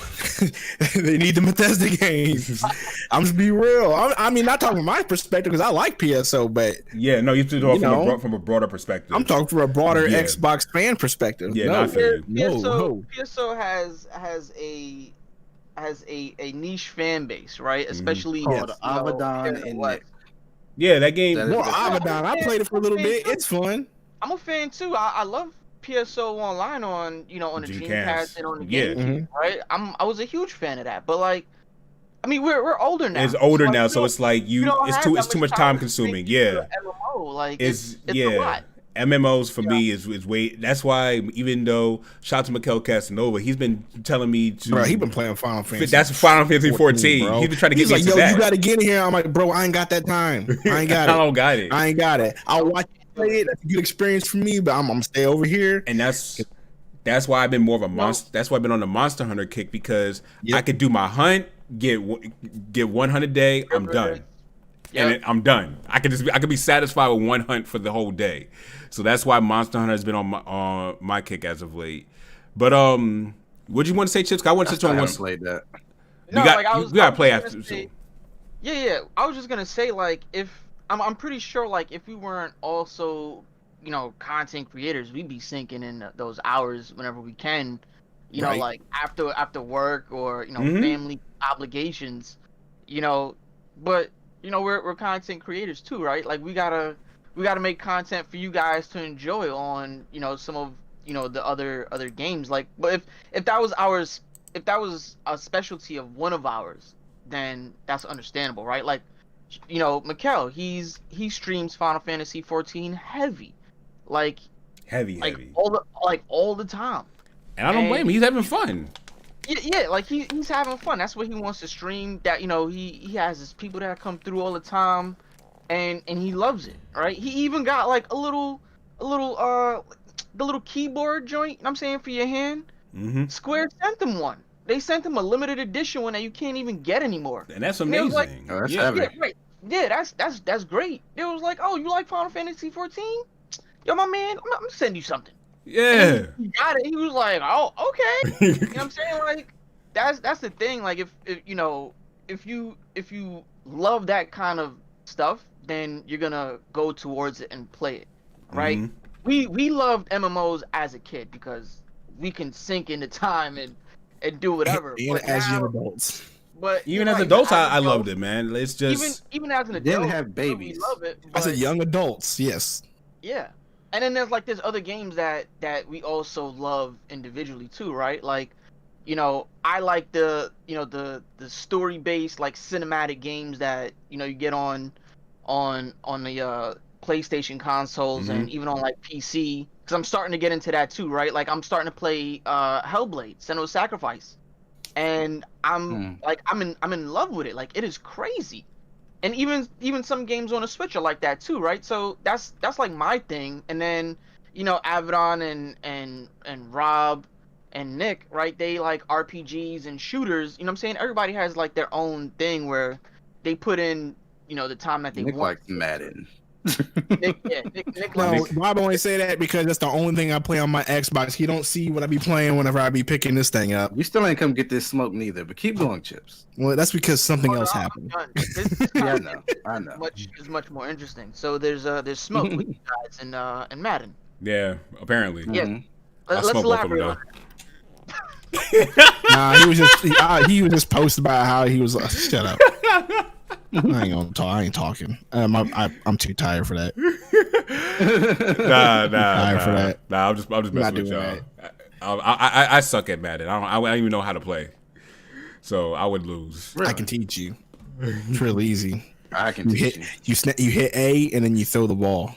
they need the Bethesda games. I'm just be real. I mean, not talking from my perspective because I like PSO, but Yeah, no, you have to do it know, from a broader perspective. I'm talking from a broader Yeah. Xbox fan perspective. Yeah, no, not for you. no. PSO has a niche fan base, right? Especially Called you know, Abaddon here in the and West. Nick. Yeah, that game. That More is- Abaddon. I played it for a little bit. It's fun. I'm a fan too. I love PSO online on on the Dreamcast. Dreamcast and on the Yeah. GameCube, right? I was a huge fan of that, but like, I mean, we're older now. It's older like, now, we so don't- it's like we don't have it's that too much time consuming. sink into Yeah, a MMO. Like it's a yeah. lot. MMOs for me is way. That's why even though shout out to Mikkel Casanova, he's been telling me to. Bro, he been playing Final Fantasy. That's Final Fantasy 14. bro. He's been trying to get He's me like, into yo, that. you gotta get in here. I'm like, bro, I ain't got that time. I ain't got I it. don't got it. I ain't got it. I'll watch you play it. That's a good experience for me, but I'm gonna stay over here. And that's why I've been more of a monster. That's why I've been on the Monster Hunter kick because I could do my hunt, get 100 a day. I'm done. And then I'm done. I could be satisfied with one hunt for the whole day. So that's why Monster Hunter has been on my kick as of late. But what do you want to say, Chips? I want to I touch still on one. haven't played that. We gotta play after. Yeah. I was just gonna say, like, if I'm pretty sure, like, if we weren't also, content creators, we'd be sinking in those hours whenever we can, Right. like after work or Mhm. family obligations, But we're content creators too, right? Like we gotta make content for you guys to enjoy on, some of the other games. Like, but if that was a specialty of one of ours, then that's understandable, right? Like, Mikkel, he streams Final Fantasy 14 heavy, like Heavy. all the time. And I don't blame him. He's having fun. Yeah, like he's having fun. That's what he wants to stream. That he has his people that come through all the time, and he loves it, right? He even got like the little keyboard joint. You know what I'm saying, for your hand. Mm-hmm. Square sent him one. They sent him a limited edition one that you can't even get anymore. And that's And it was amazing. like- Oh, that's yeah. heavy. Yeah, right. Yeah, that's great. It was like, oh, you like Final Fantasy 14? Yo, my man, I'm gonna send you something. Yeah. He got it. He was like, oh, okay. You know what I'm saying? Like, that's the thing. Like, if you love that kind of stuff, then you're gonna go towards it and play it, right? Mhm. We loved MMOs as a kid because we can sink into time and do whatever. And But as young now- adults. but Even you're as right, adults, I adults, loved it, man. It's just even as an adult, Didn't have we babies. love it. I said but- young adults. Yes. Yeah. And then there's other games that we also love individually too, right? Like, I like the story based, like, cinematic games that you get on the PlayStation consoles and even on like PC, because I'm starting to get into that too, right? Like, I'm starting to play Hellblade: Senua's Sacrifice, and I'm in love with it. Like, it is crazy. And even some games on the Switch are like that too, right? So that's like my thing. And then Avedon and Rob and Nick, right? They like RPGs and shooters. You know what I'm saying? Everybody has like their own thing where they put in the time that they Nick want. likes Madden. Nick No, likes. Rob only say that because that's the only thing I play on my Xbox. He don't see what I be playing whenever I be picking this thing up. You still ain't come get this smoke neither, but keep going, Chips. Well, that's because something else I'm happened. done. This Yeah, I know. is much more interesting. So there's smoke with you guys in Madden. Yeah, apparently. Yeah. Mhm. Let's smoke both of them, elaborate on though. it. Nah, he was just posting about how he was. Shut up. I ain't gonna talk. I ain't talking. I'm too tired for that. Nah. for that. Nah, I'm just Not messing with doing y'all. I suck at Madden. I don't even know how to play, so I would lose. I can teach you. It's real easy. I can You teach hit you hit A and then you throw the ball.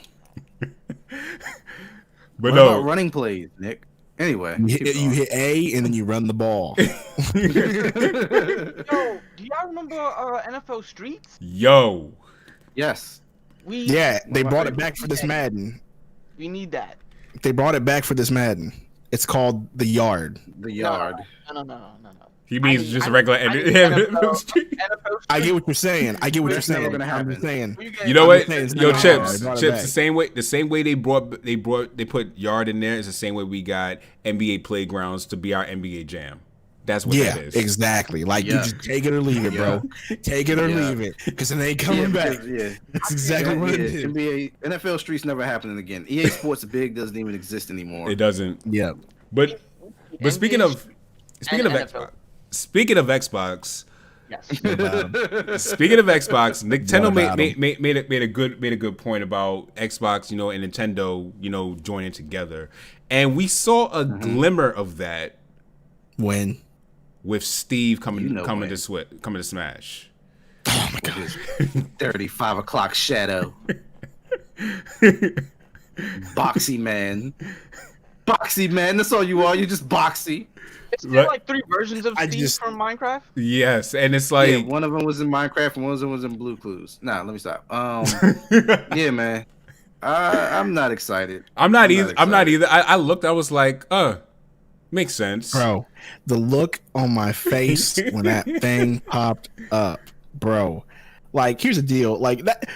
But What no, about running plays, Nick? Anyway, You keep hit, you going. hit A and then you run the ball. Yo, do y'all remember NFL Streets? yo, Yes. Yeah, they my brought it favorites. back for this Madden. We need that. They brought it back for this Madden. It's called the Yard. The yard. No. he means I just a need- regular. I need NFL. NFL Streets. I get what you're saying. I get what you're That's never saying. gonna I'm just happen. saying. You know I'm what? just saying it's Yo, not Chips, hard. They brought it Chips. back. The same way they put Yard in there is the same way we got NBA Playgrounds to be our NBA Jam. That's what Yeah, that is. exactly. Like Yeah. you just take it or leave it, bro. Take it or Yeah. leave it, because it ain't coming back. Yeah. That's exactly what it is. NBA, NFL Streets never happening again. EA Sports Big doesn't even exist anymore. It doesn't. Yeah. But speaking of and Xbox, speaking of Xbox, Yes. speaking of Xbox, Nintendo What about made a good point about Xbox, and Nintendo, joining together, and we saw a glimmer of that When? with Steve coming when. coming to Smash. Oh my god. Dirty 5 o'clock shadow. Boxy man. Boxy man. That's all you are. You're just boxy. Is there like 3 versions of I Steve just- from Minecraft? Yes, and it's like Yeah, one of them was in Minecraft and one of them was in Blue Clues. Nah, let me stop. Yeah, man. I'm not excited. I'm not either. excited. I looked. I was like, makes sense, Bro, the look on my face when that thing popped up, bro. Like, here's the deal. Like that.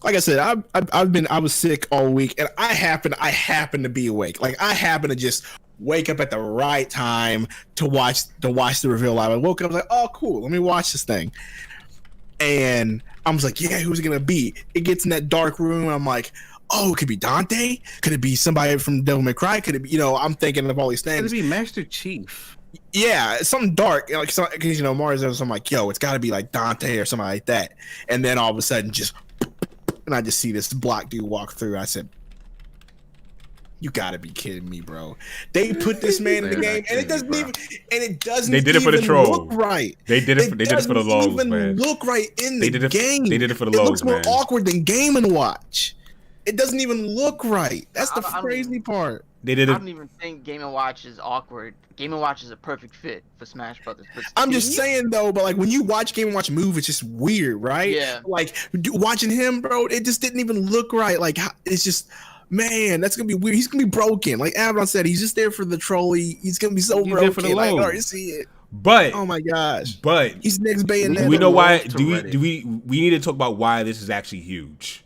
Like I said, I was sick all week, and I happen to be awake. Like I happen to just wake up at the right time to watch the reveal live. I woke up, I was like, oh cool, let me watch this thing. And I was like, yeah, who's it gonna be? It gets in that dark room, and I'm like, oh, it could be Dante. Could it be somebody from Devil May Cry? Could it be? I'm thinking of all these Could things. it be Master Chief? Yeah, it's something dark, like because Mars. So I'm like, yo, it's got to be like Dante or something like that. And then all of a sudden, and I just see this black dude walk through. I said, "You got to be kidding me, bro!" They put this man in the game, and it doesn't even. And it doesn't. They did it for the even troll. Look right. They did it. They did it for the doesn't lows, even man. Look right in the They did it. game. They did it for the It lows, looks more man. awkward than Game and Watch. It doesn't even look right. That's the I don't crazy even- part. They did I it. don't even think Game & Watch is awkward. Game & Watch is a perfect fit for Smash Brothers. But I'm just Steve- saying though, but like when you watch Game and Watch move, it's just weird, right? Yeah. Like watching him, bro, it just didn't even look right. Like it's just, man, that's gonna be weird. He's gonna be broken. Like Avalon said, he's just there for the trolley. He's gonna be so He's there broken. for the I can low. already see it. But Oh my gosh, but he's next Bayonetta. do we know why? to Do we Reddit. do we need to talk about why this is actually huge?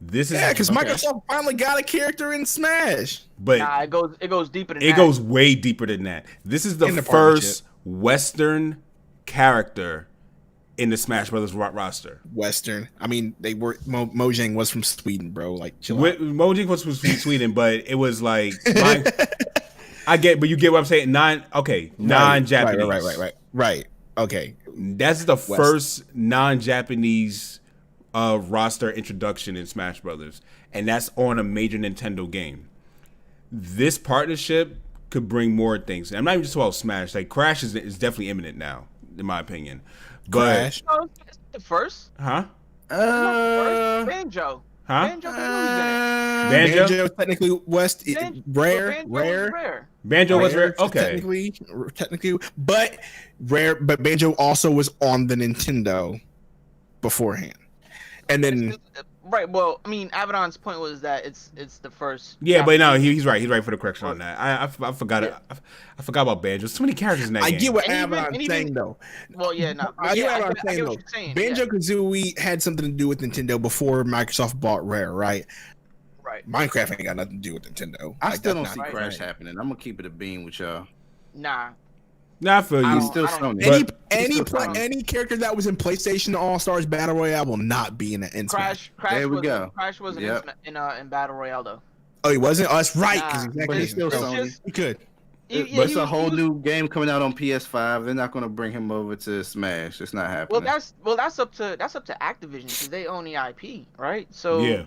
This is Yeah, because okay. Microsoft finally got a character in Smash. but Nah, it goes deeper than that. it goes way deeper than that. This is the In the first Western character in the Smash Brothers roster. Western. I mean, they were Mojang was from Sweden, bro. Like, chill out. Mojang was from Sweden, but it was like I get, but you get what I'm saying. Non-Japanese. Right. Okay. That's the first non-Japanese roster introduction in Smash Brothers, and that's on a major Nintendo game. This partnership could bring more things. I'm not even just about Smash. Like Crash is definitely imminent now, in my opinion. But Crash. No, it's the first. huh? Banjo. Huh? Banjo can lose that. Banjo? Banjo technically West Banjo rare. was rare. Banjo was Rare, rare. Okay. technically, but rare. But Banjo also was on the Nintendo beforehand, and then Right. Well, I mean, Abaddon's point was that it's the first. Yeah, but no, Japanese- he's right. He's right for the correction on that. I forgot it. I forgot about Banjo. There's too many characters in that I game. get what And even- Abaddon's and even- saying though. Well, yeah, no. I get yeah, what I'm I saying get though. what you're saying. Banjo Kazooie had something to do with Nintendo before Microsoft bought Rare, right? Right. Minecraft ain't got nothing to do with Nintendo. I Like, still that's don't see not Crash right. happening. I'm gonna keep it a bean with y'all. Nah. Nah, I feel I you. don't- Still I don't- Sony. Any But- any character that was in PlayStation All Stars Battle Royale will not be in the in Smash. Crash There we was go. Crash wasn't Yep. in Battle Royale though. Oh, he wasn't. Oh, that's right. 'Cause Nah, exactly. but it's still It's Sony. just- He could. Yeah, But it's he a was- whole he was- new game coming out on PS5. They're not gonna bring him over to Smash. It's not happening. that's up to Activision because they own the IP, right? So Yeah.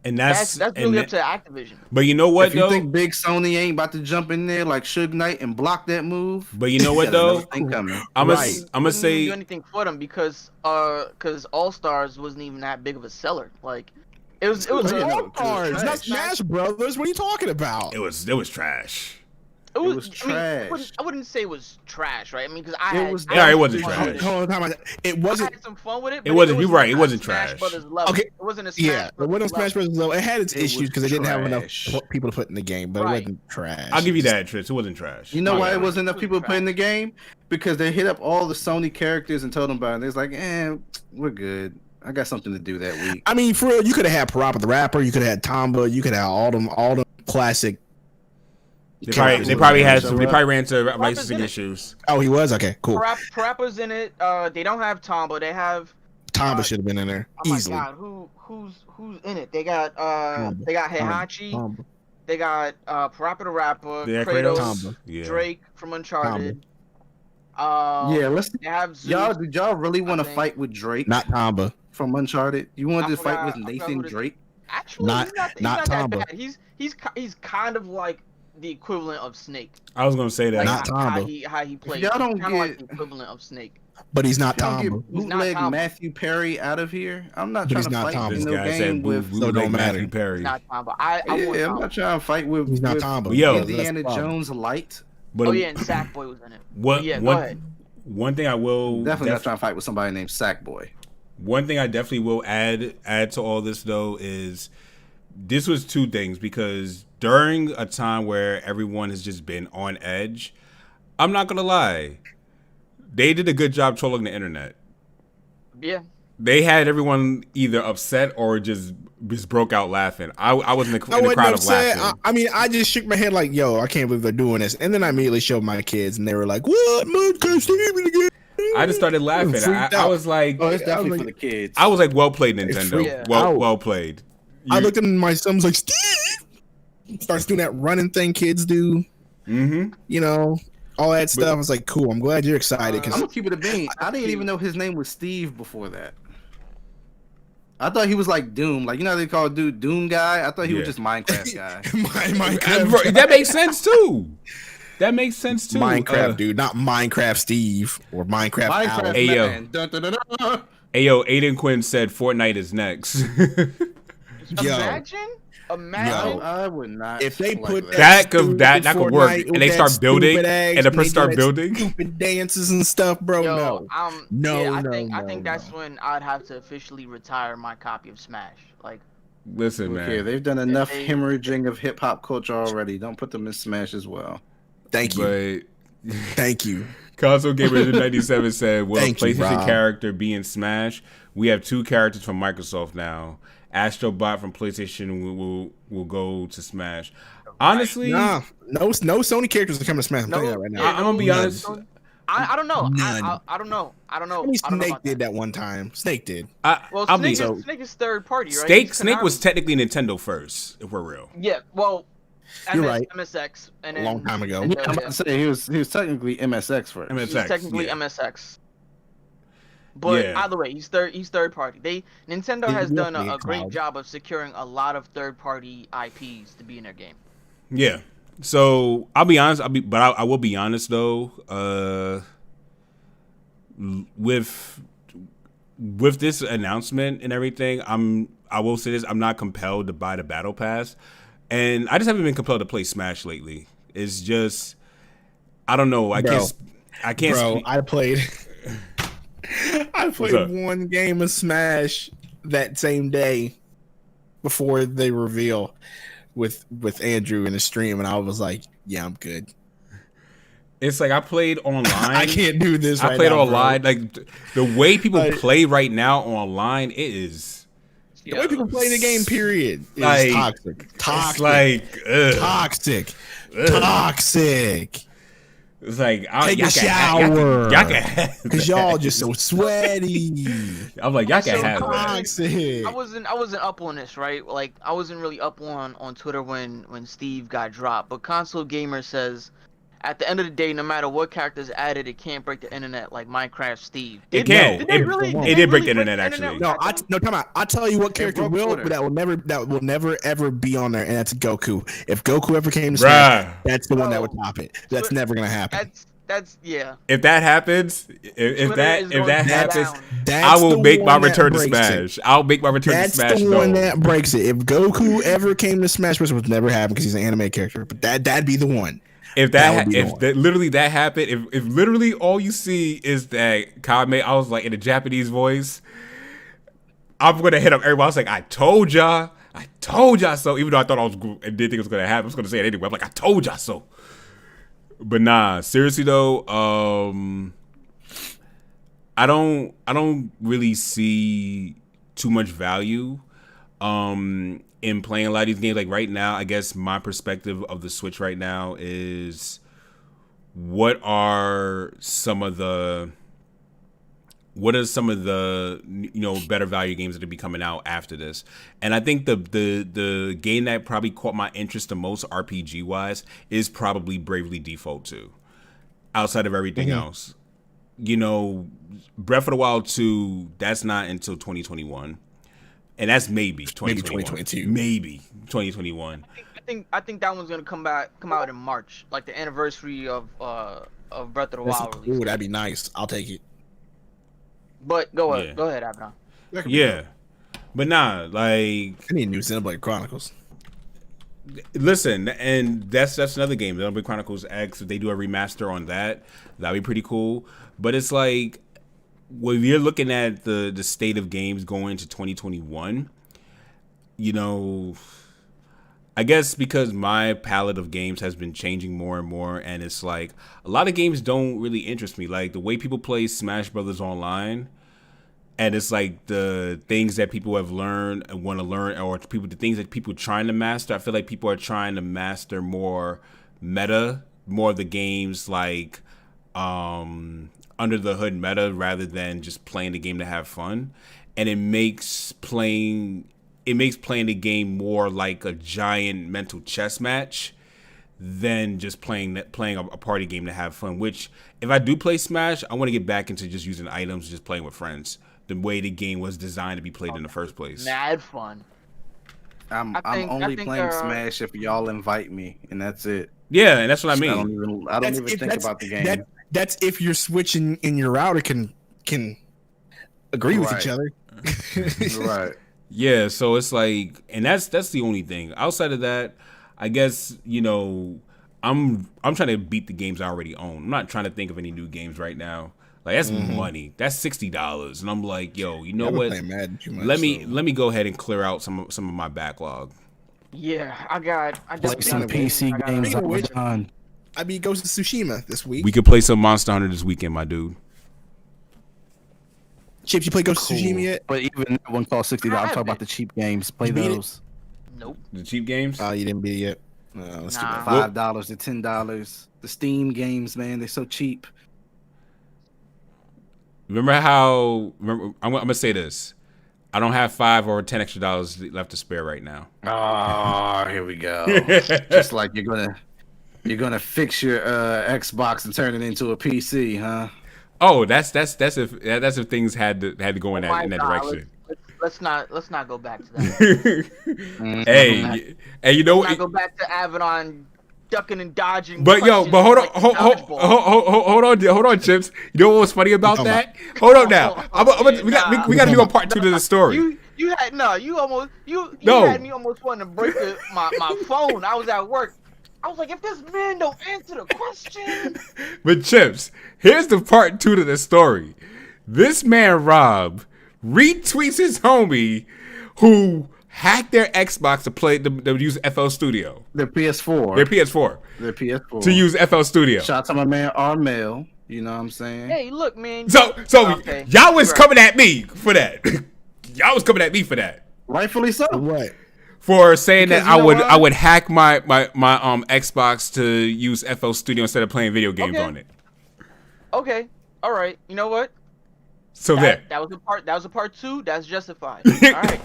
And that's and really that- up to Activision. But you know what if you though? think Big Sony ain't about to jump in there like Suge Knight and block that move, But you know what got another though? thing coming. I'm Right. gonna Wouldn't even do say anything for them because All Stars wasn't even that big of a seller. Like it was Yeah, a- no, All Stars, trash. not Smash Brothers. What are you talking about? it was trash. It was, was I mean, trash. I wouldn't say it was trash, right? I mean, because I It had, was I Yeah, had it wasn't some fun trash. with it. Hold on, time out. It I wasn't. had some fun with it. It But wasn't- you're right, it a wasn't Smash trash. Brothers level. Okay. It wasn't a Smash Yeah, it Brothers wasn't Smash level. Brothers though. It had its It issues was because they didn't have enough trash. people to put in the game, but Right. it wasn't trash. I'll give you that, Tris. It wasn't trash. You know My why bad. it wasn't enough It was people trash. playing the game? Because they hit up all the Sony characters and told them about it. And they was like, we're good. I got something to do that week. I mean, for real, you could have had Parappa the Rapper. You could have had Tomba. You could have all them classic. They probably Show up. ran into Parappa's licensing in it. issues. Oh, he was okay. Cool. Parappa's in it. They don't have Tomba. They have. Tomba should have been in there Oh easily. my God, who's in it? They got Tomba. they got Heihachi. Tomba. They got Parappa the Rapper. Yeah, Kratos. Tomba. Yeah. Drake from Uncharted. Yeah, let's. They have Zeus. Y'all, did y'all really want to think. fight with Drake Not Tomba. from Uncharted? You wanted I to fight forgot- with I forgot Nathan who the- Drake? Actually, Not- he's not not Tomba. that bad. He's kind of like the equivalent of Snake. I was gonna say that. Like Not how Tomba. he plays. y'all don't Kind of like get- the equivalent of Snake. But he's not Y'all Tomba. get He's not bootleg Tomba. Matthew Perry out of here. I'm not But trying he's to not fight Tomba. in This no guy game said, with. "Boo, So it like don't matter. Matthew Perry." Not Tomba. I want Yeah, I'm Tomba. not trying to fight with. He's not with Tomba. Yo. Indiana That's the problem. Jones light. But Oh yeah, and Sackboy was in it. what? Yeah, go one, ahead. one thing I will Definitely not trying to fight with somebody named Sackboy. One thing I definitely will add to all this though is this was two things because during a time where everyone has just been on edge, I'm not gonna lie, they did a good job trolling the internet. Yeah. They had everyone either upset or just broke out laughing. I was in the I crowd wasn't of upset. laughing. I mean, I just shook my head like, "Yo, I can't believe they're doing this." And then I immediately showed my kids, and they were like, "What? Minecraft Steven again?" I just started laughing. Freaked I out. was like, Oh, it's I definitely was for like- the kids. I was like, well played, Nintendo. freaked Well, out. well played. I looked at my son, was like, "Steve!" Starts doing that running thing kids do, Mm-hmm. you know, all that stuff. I was like, "Cool, I'm glad you're excited." I'm Because gonna keep it a bean. I didn't even know his name was Steve before that. I thought he was like Doom. Like, you know how they call dude Doom guy? I thought he Yeah. was just Minecraft guy. Minecraft, That makes sense too. That makes sense too. Minecraft dude, not Minecraft Steve or Minecraft. Minecraft Alex. Hey, yo. man. Dun, dun, dun, dun. Ayo, Aiden Quinn said Fortnite is next. Yo. Imagine. I would not. If they like put that could stupid work, Fortnite and with they that start building, stupid ass, and the they person do start that building. stupid dances and stuff, bro. Yo, No, yeah, I no, think no. that's when I'd have to officially retire my copy of Smash. Like, Listen, Okay, man. they've done enough They- hemorrhaging of hip hop culture already. Don't put them in Smash as well. Thank you, But thank you. Console Gamer 97 said, "Will a Thank you, PlayStation Rob. character be in Smash? We have two characters from Microsoft now. Astrobot from PlayStation will go to Smash. Honestly, Nah, no Sony characters are coming to Smash. I'm telling you that right now. I'm gonna be None. honest. I don't know. None. I don't know. I don't know. I mean, I don't know Snake about did that one time. Snake did. Well, I'll be Snake is third party, right? He's Snake was Konami. technically Nintendo first, if we're real. Yeah. Well, You're right. MSX and A then long time ago. and, I'm about to say he was technically MSX first. MSX, He's technically yeah. MSX. But Yeah. either way, he's third party. Nintendo Yeah, has you done have to be a a great cloud. job of securing a lot of third party IPs to be in their game. Yeah. So I'll be honest. I will be honest though. With this announcement and everything, I will say this: I'm not compelled to buy the Battle Pass, and I just haven't been compelled to play Smash lately. It's just I don't know. I Bro. can't. Bro, speak. I played up? one game of Smash that same day before they reveal with Andrew in the stream, and I was like, yeah, I'm good. It's like I played online. I can't do this. I played online. Like the way people play right now online, it is. The way people play the game, period, is like, toxic. It's like toxic. Toxic. It's like take a shower. Y'all can because y'all just so sweaty. I'm like, y'all can have toxic. I wasn't up on this, right? Like I wasn't really up on Twitter when Steve got dropped. But Console Gamer says, at the end of the day, no matter what character's added, it can't break the internet like Minecraft Steve. It can. It did break the internet actually. No, time out. I'll tell you what character will, but that will never ever be on there, and that's Goku. If Goku ever came to Smash, that's the one that would top it. That's never gonna happen. That's yeah. If that happens, if that happens, that's I will make my return to Smash. I'll make my return to Smash. That's the one that breaks it. If Goku ever came to Smash, which would never happen because he's an anime character, but that'd be the one. If literally that happened, if literally all you see is that Kame, I was like in a Japanese voice, I'm gonna hit up everybody. I was like, I told y'all so. Even though I thought I didn't think it was gonna happen, I was gonna say it anyway. I'm like, I told y'all so. But nah, seriously though, I don't really see too much value in playing a lot of these games. Like right now, I guess my perspective of the Switch right now is what are some of the better value games that will be coming out after this. And I think the game that probably caught my interest the most RPG wise is probably Bravely Default 2. Outside of everything else, Breath of the Wild 2, that's not until 2021. And that's maybe 2022. Maybe 2021. I think that one's gonna come out in March, like the anniversary of Breath of the Wild. Ooh, that'd be nice. I'll take it. But go ahead, Abnon. Yeah, but nah, like I need new Xenoblade Chronicles. Listen, and that's another game. Xenoblade Chronicles X. If they do a remaster on that, that'd be pretty cool. But it's like, when you're looking at the state of games going into 2021, I guess because my palette of games has been changing more and more, and it's like a lot of games don't really interest me. Like the way people play Smash Brothers online, and it's like the things that people have learned and want to learn, or the things that people are trying to master. I feel like people are trying to master more of the games like under the hood meta rather than just playing the game to have fun, and it makes playing the game more like a giant mental chess match than just playing a party game to have fun. Which, if I do play Smash, I want to get back into just using items, just playing with friends, the way the game was designed to be played in the first place. Mad fun. I'm only playing Smash if y'all invite me, and that's it. Yeah, and that's what I mean. I don't even think about the game. That's if your Switch and your router can agree with each other. Right. Yeah, so it's like, and that's the only thing. Outside of that, I guess, I'm trying to beat the games I already own. I'm not trying to think of any new games right now. Like that's money. That's $60, and I'm like, yo, you know what? Let me go ahead and clear out some of my backlog. Yeah, I play some PC games. I beat Ghost of Tsushima this week. We could play some Monster Hunter this weekend, my dude. Chips, you play Ghost of Tsushima yet? But even that one costs $60. I'm talking about the cheap games. Play those. Nope. The cheap games? Oh, you didn't beat it yet? No, let's do that. $5 to $10. The Steam games, man, they're so cheap. I'm gonna say this. I don't have $5 or $10 extra left to spare right now. Oh, here we go. Just like you're gonna fix your Xbox and turn it into a PC, huh? Oh, that's if things had to go in that direction. Let's not go back to that. Hey, you know what? Go back to Avalon ducking and dodging. But hold on, Chips. You know what was funny about that? Hold on now. We got to do a part 2 to the story. You had me almost wanting to break my phone. I was at work. I was like, if this man don't answer the question. But Chips, here's the part 2 to the story. This man Rob retweets his homie who hacked their Xbox to use FL Studio. Their PS4. Their PS4. Their PS4. To use FL Studio. Shout out to my man Armel. You know what I'm saying? Hey, look, man. So Okay. y'all was coming at me for that. Y'all was coming at me for that. Rightfully so. What? For saying Because that I would hack my Xbox to use FL Studio instead of playing video games on it. Okay. All right. You know what? So there. That was a part 2. That's justified. All right.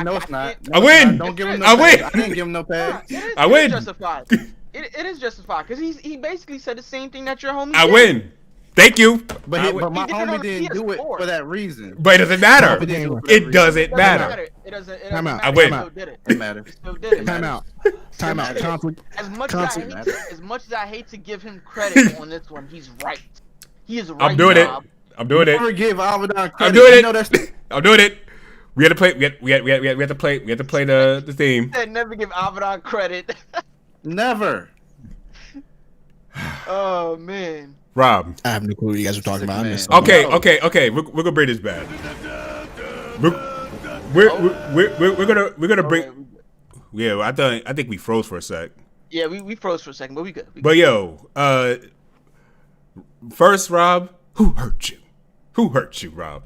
No, it's not. I win. Don't give him no I pay. win. I didn't give him no pay. I win. It is justified. It is justified because he basically said the same thing that your homie I did. win. Thank you. But my He did it on homie didn't do it PS4. for that reason. But it doesn't matter. It doesn't It matter. It doesn't Time matter. out. I win. He still did it. It matters. He still did it. Time out. Time out. Conflict. As much as I hate to give him credit on this one, he's right. He is right. I'm doing it. Bob. I'm doing it. Never give Alvin credit. I'm doing You it. know that's I'm doing it. We had to play. We had to play. We had to play the theme. Said never give Abaddon credit. never. Oh man. Rob. I have no clue what you guys are talking about. I Man. missed Okay. We're gonna bring this back. We're gonna bring. Yeah, I think we froze for a sec. Yeah, we froze for a second, but we good. But yo, first, Rob, who hurt you? Who hurt you, Rob?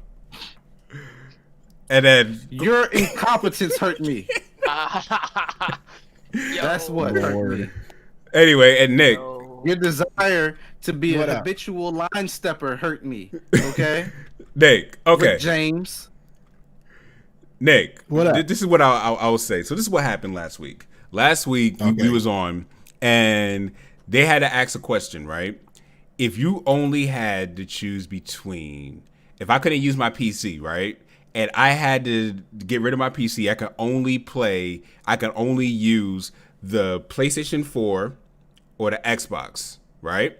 And then Your incompetence hurt me. Yo, That's what hurt me. anyway, and Nick. Your desire to be What a up? habitual line stepper hurt me. Okay? Nick. Okay. Rick James. Nick, What up? this is what I will say. So this is what happened last week. Last week we was on, and they had to ask a question, right? If you only had to choose between, if I couldn't use my PC, right, and I had to get rid of my PC, I could only use the PlayStation 4 or the Xbox, right?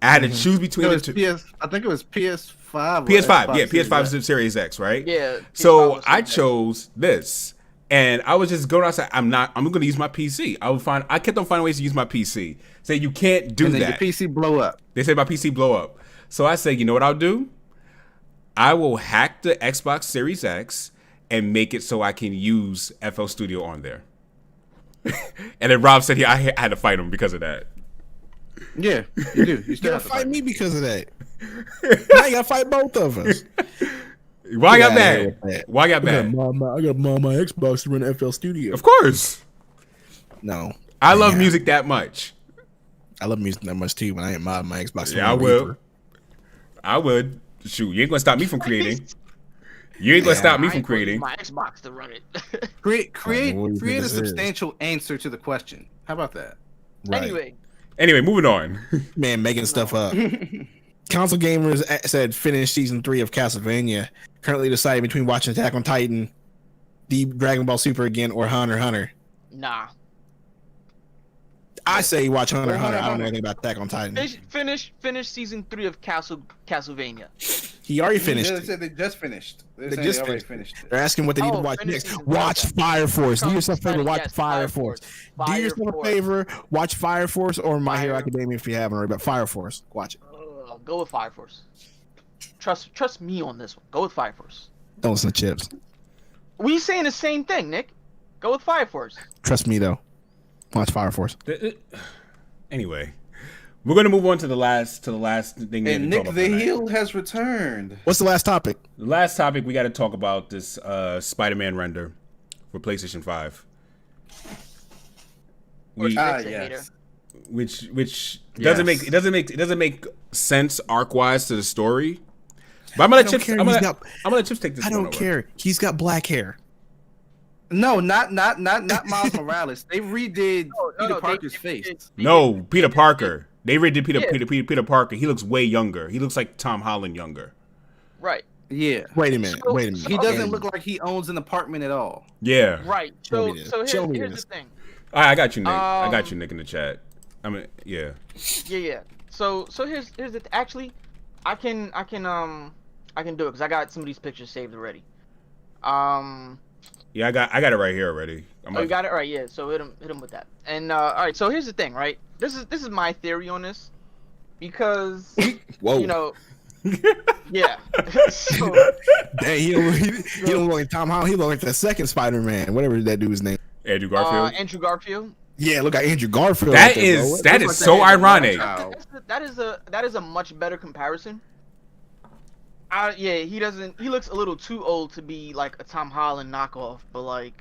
I had to choose between the two. I think it was PS5. or PS5, Xbox yeah, Series PS5 X. Series X, right? Yeah, So PS5 was I Series X. chose this, and I was just going outside. I'm going to use my PC. I kept on finding ways to use my PC. Say you can't do And then that. your PC blow up. They said my PC blow up. So I said, you know what I'll do? I will hack the Xbox Series X and make it so I can use FL Studio on there. And then Rob said, I had to fight him because of that. Yeah, you do. You You still gotta have to fight me because of that. Now you gotta fight both of us. Why I got Get outta here mad? with that. Why I got I got mad? my Xbox to run FL Studio. Of course. No, I love Yeah. music that much. I love music that much too, but I ain't mod my Xbox. to Yeah, I run will. Reaper. I would. Shoot, you ain't gonna stop me from creating. You ain't gonna stop me I from ain't gonna use creating. my Xbox to run it. create what do you think a this is? substantial answer to the question. How about that? Right. Anyway, moving on. Man, making stuff up. Console gamers said finish season 3 of Castlevania. Currently deciding between watching Attack on Titan, Dragon Ball Super again, or Hunter x Hunter. Nah. I say watch Hunter x Hunter Hunter. x I don't know Hunter. anything about Attack on Titan. Finish season 3 of Castlevania. He already finished They it. said they just finished. They They just already finished. finished it. They're asking what they need to watch finish next. season Watch one. Fire Force. Do Come yourself a favor. study, Watch yes, Fire Force. Do Fire yourself a Force. favor. Watch Fire Force or My Hero Fire- Academia if you haven't already. But Fire Force, watch it. Go with Fire Force. Trust me on this one. Go with Fire Force. Don't listen to Chips. We saying the same thing, Nick. Go with Fire Force. Trust me though. Watch Fire Force. Anyway, we're gonna move on to the last thing. And Nick the Heel has returned. What's the last topic? The last topic we got to talk about this Spider-Man render for PlayStation 5. Nick's a hater. Yes. Which Yes. doesn't make sense arc-wise to the story. But I'm gonna let Chips. care. I'm He's gonna got- let Chips take this. I one don't over. care. He's got black hair. No, not Miles Morales. They redid No, Peter they- Parker's they- face. No, Peter Parker. They redid Yeah. Peter Parker. He looks way younger. He looks like Tom Holland younger. Right. Yeah. Wait a minute. So- Wait a minute. He doesn't And- look like he owns an apartment at all. Yeah. Right. Show So me this. so Show me here's this. the thing. I got you, Nick. I got Um, you, Nick, in the chat. I mean, yeah. Yeah. So here's the actually, I can do it because I got some of these pictures saved already. Yeah, I got it right here already. Oh, you got it right, yeah. So hit him with that. And all right, so here's the thing, right? This is my theory on this, because Whoa. you know, Yeah. So, Dang, he don't look like Tom Holland. He look like the second Spider-Man, whatever that dude's name. Andrew Garfield. Andrew Garfield. Yeah, look like Andrew Garfield. That right there, is bro. that Looks is like so that Andrew ironic. Garfield. That is a much better comparison. Yeah, he doesn't. He looks a little too old to be like a Tom Holland knockoff, but like,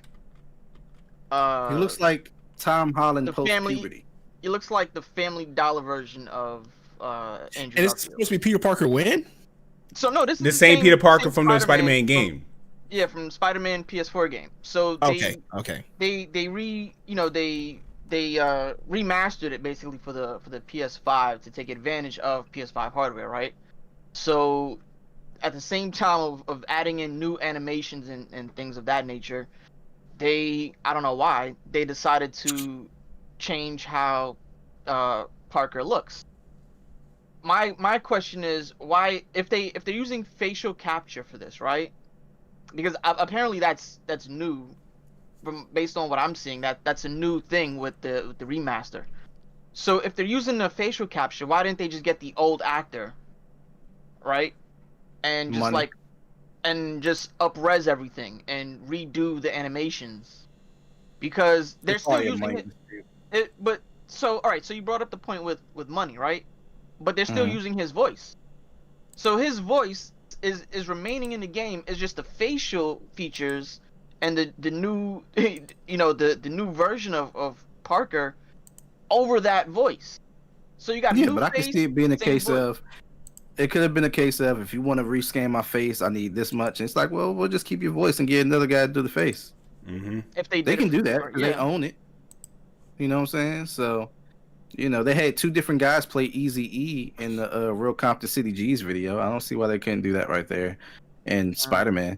He looks like Tom Holland the post family- puberty. he looks like the Family Dollar version of Andrew And it's Garfield. supposed to be Peter Parker when? So no, this is The same Peter Parker from the Spider-Man from- game. Yeah, from Spider-Man PS4 game. So they Okay. they remastered it basically for the PS5 to take advantage of PS5 hardware, right? So at the same time of adding in new animations and things of that nature, I don't know why, they decided to change how Parker looks. My question is why, if they're using facial capture for this, right? Because apparently that's new, based on what I'm seeing, that's a new thing with the remaster. So if they're using the facial capture, why didn't they just get the old actor, right? And just Money. just up-res everything and redo the animations, because they're still Probably a using money. it. But so all right, so you brought up the point with money, right? But they're still Mhm. using his voice. So his voice is remaining in the game. Is just the facial features and the new the new version of Parker over that voice. So you got Yeah, new but I can face, see it being a same case voice. of. It could have been a case of, if you want to rescan my face, I need this much. And it's like, well, we'll just keep your voice and get another guy to do the face. Mm-hmm. If they They did can it do for that Parker, because they yeah. own it. You know what I'm saying? So, they had two different guys play Eazy-E in the Real Compton City G's video. I don't see why they couldn't do that right there. And Spider-Man.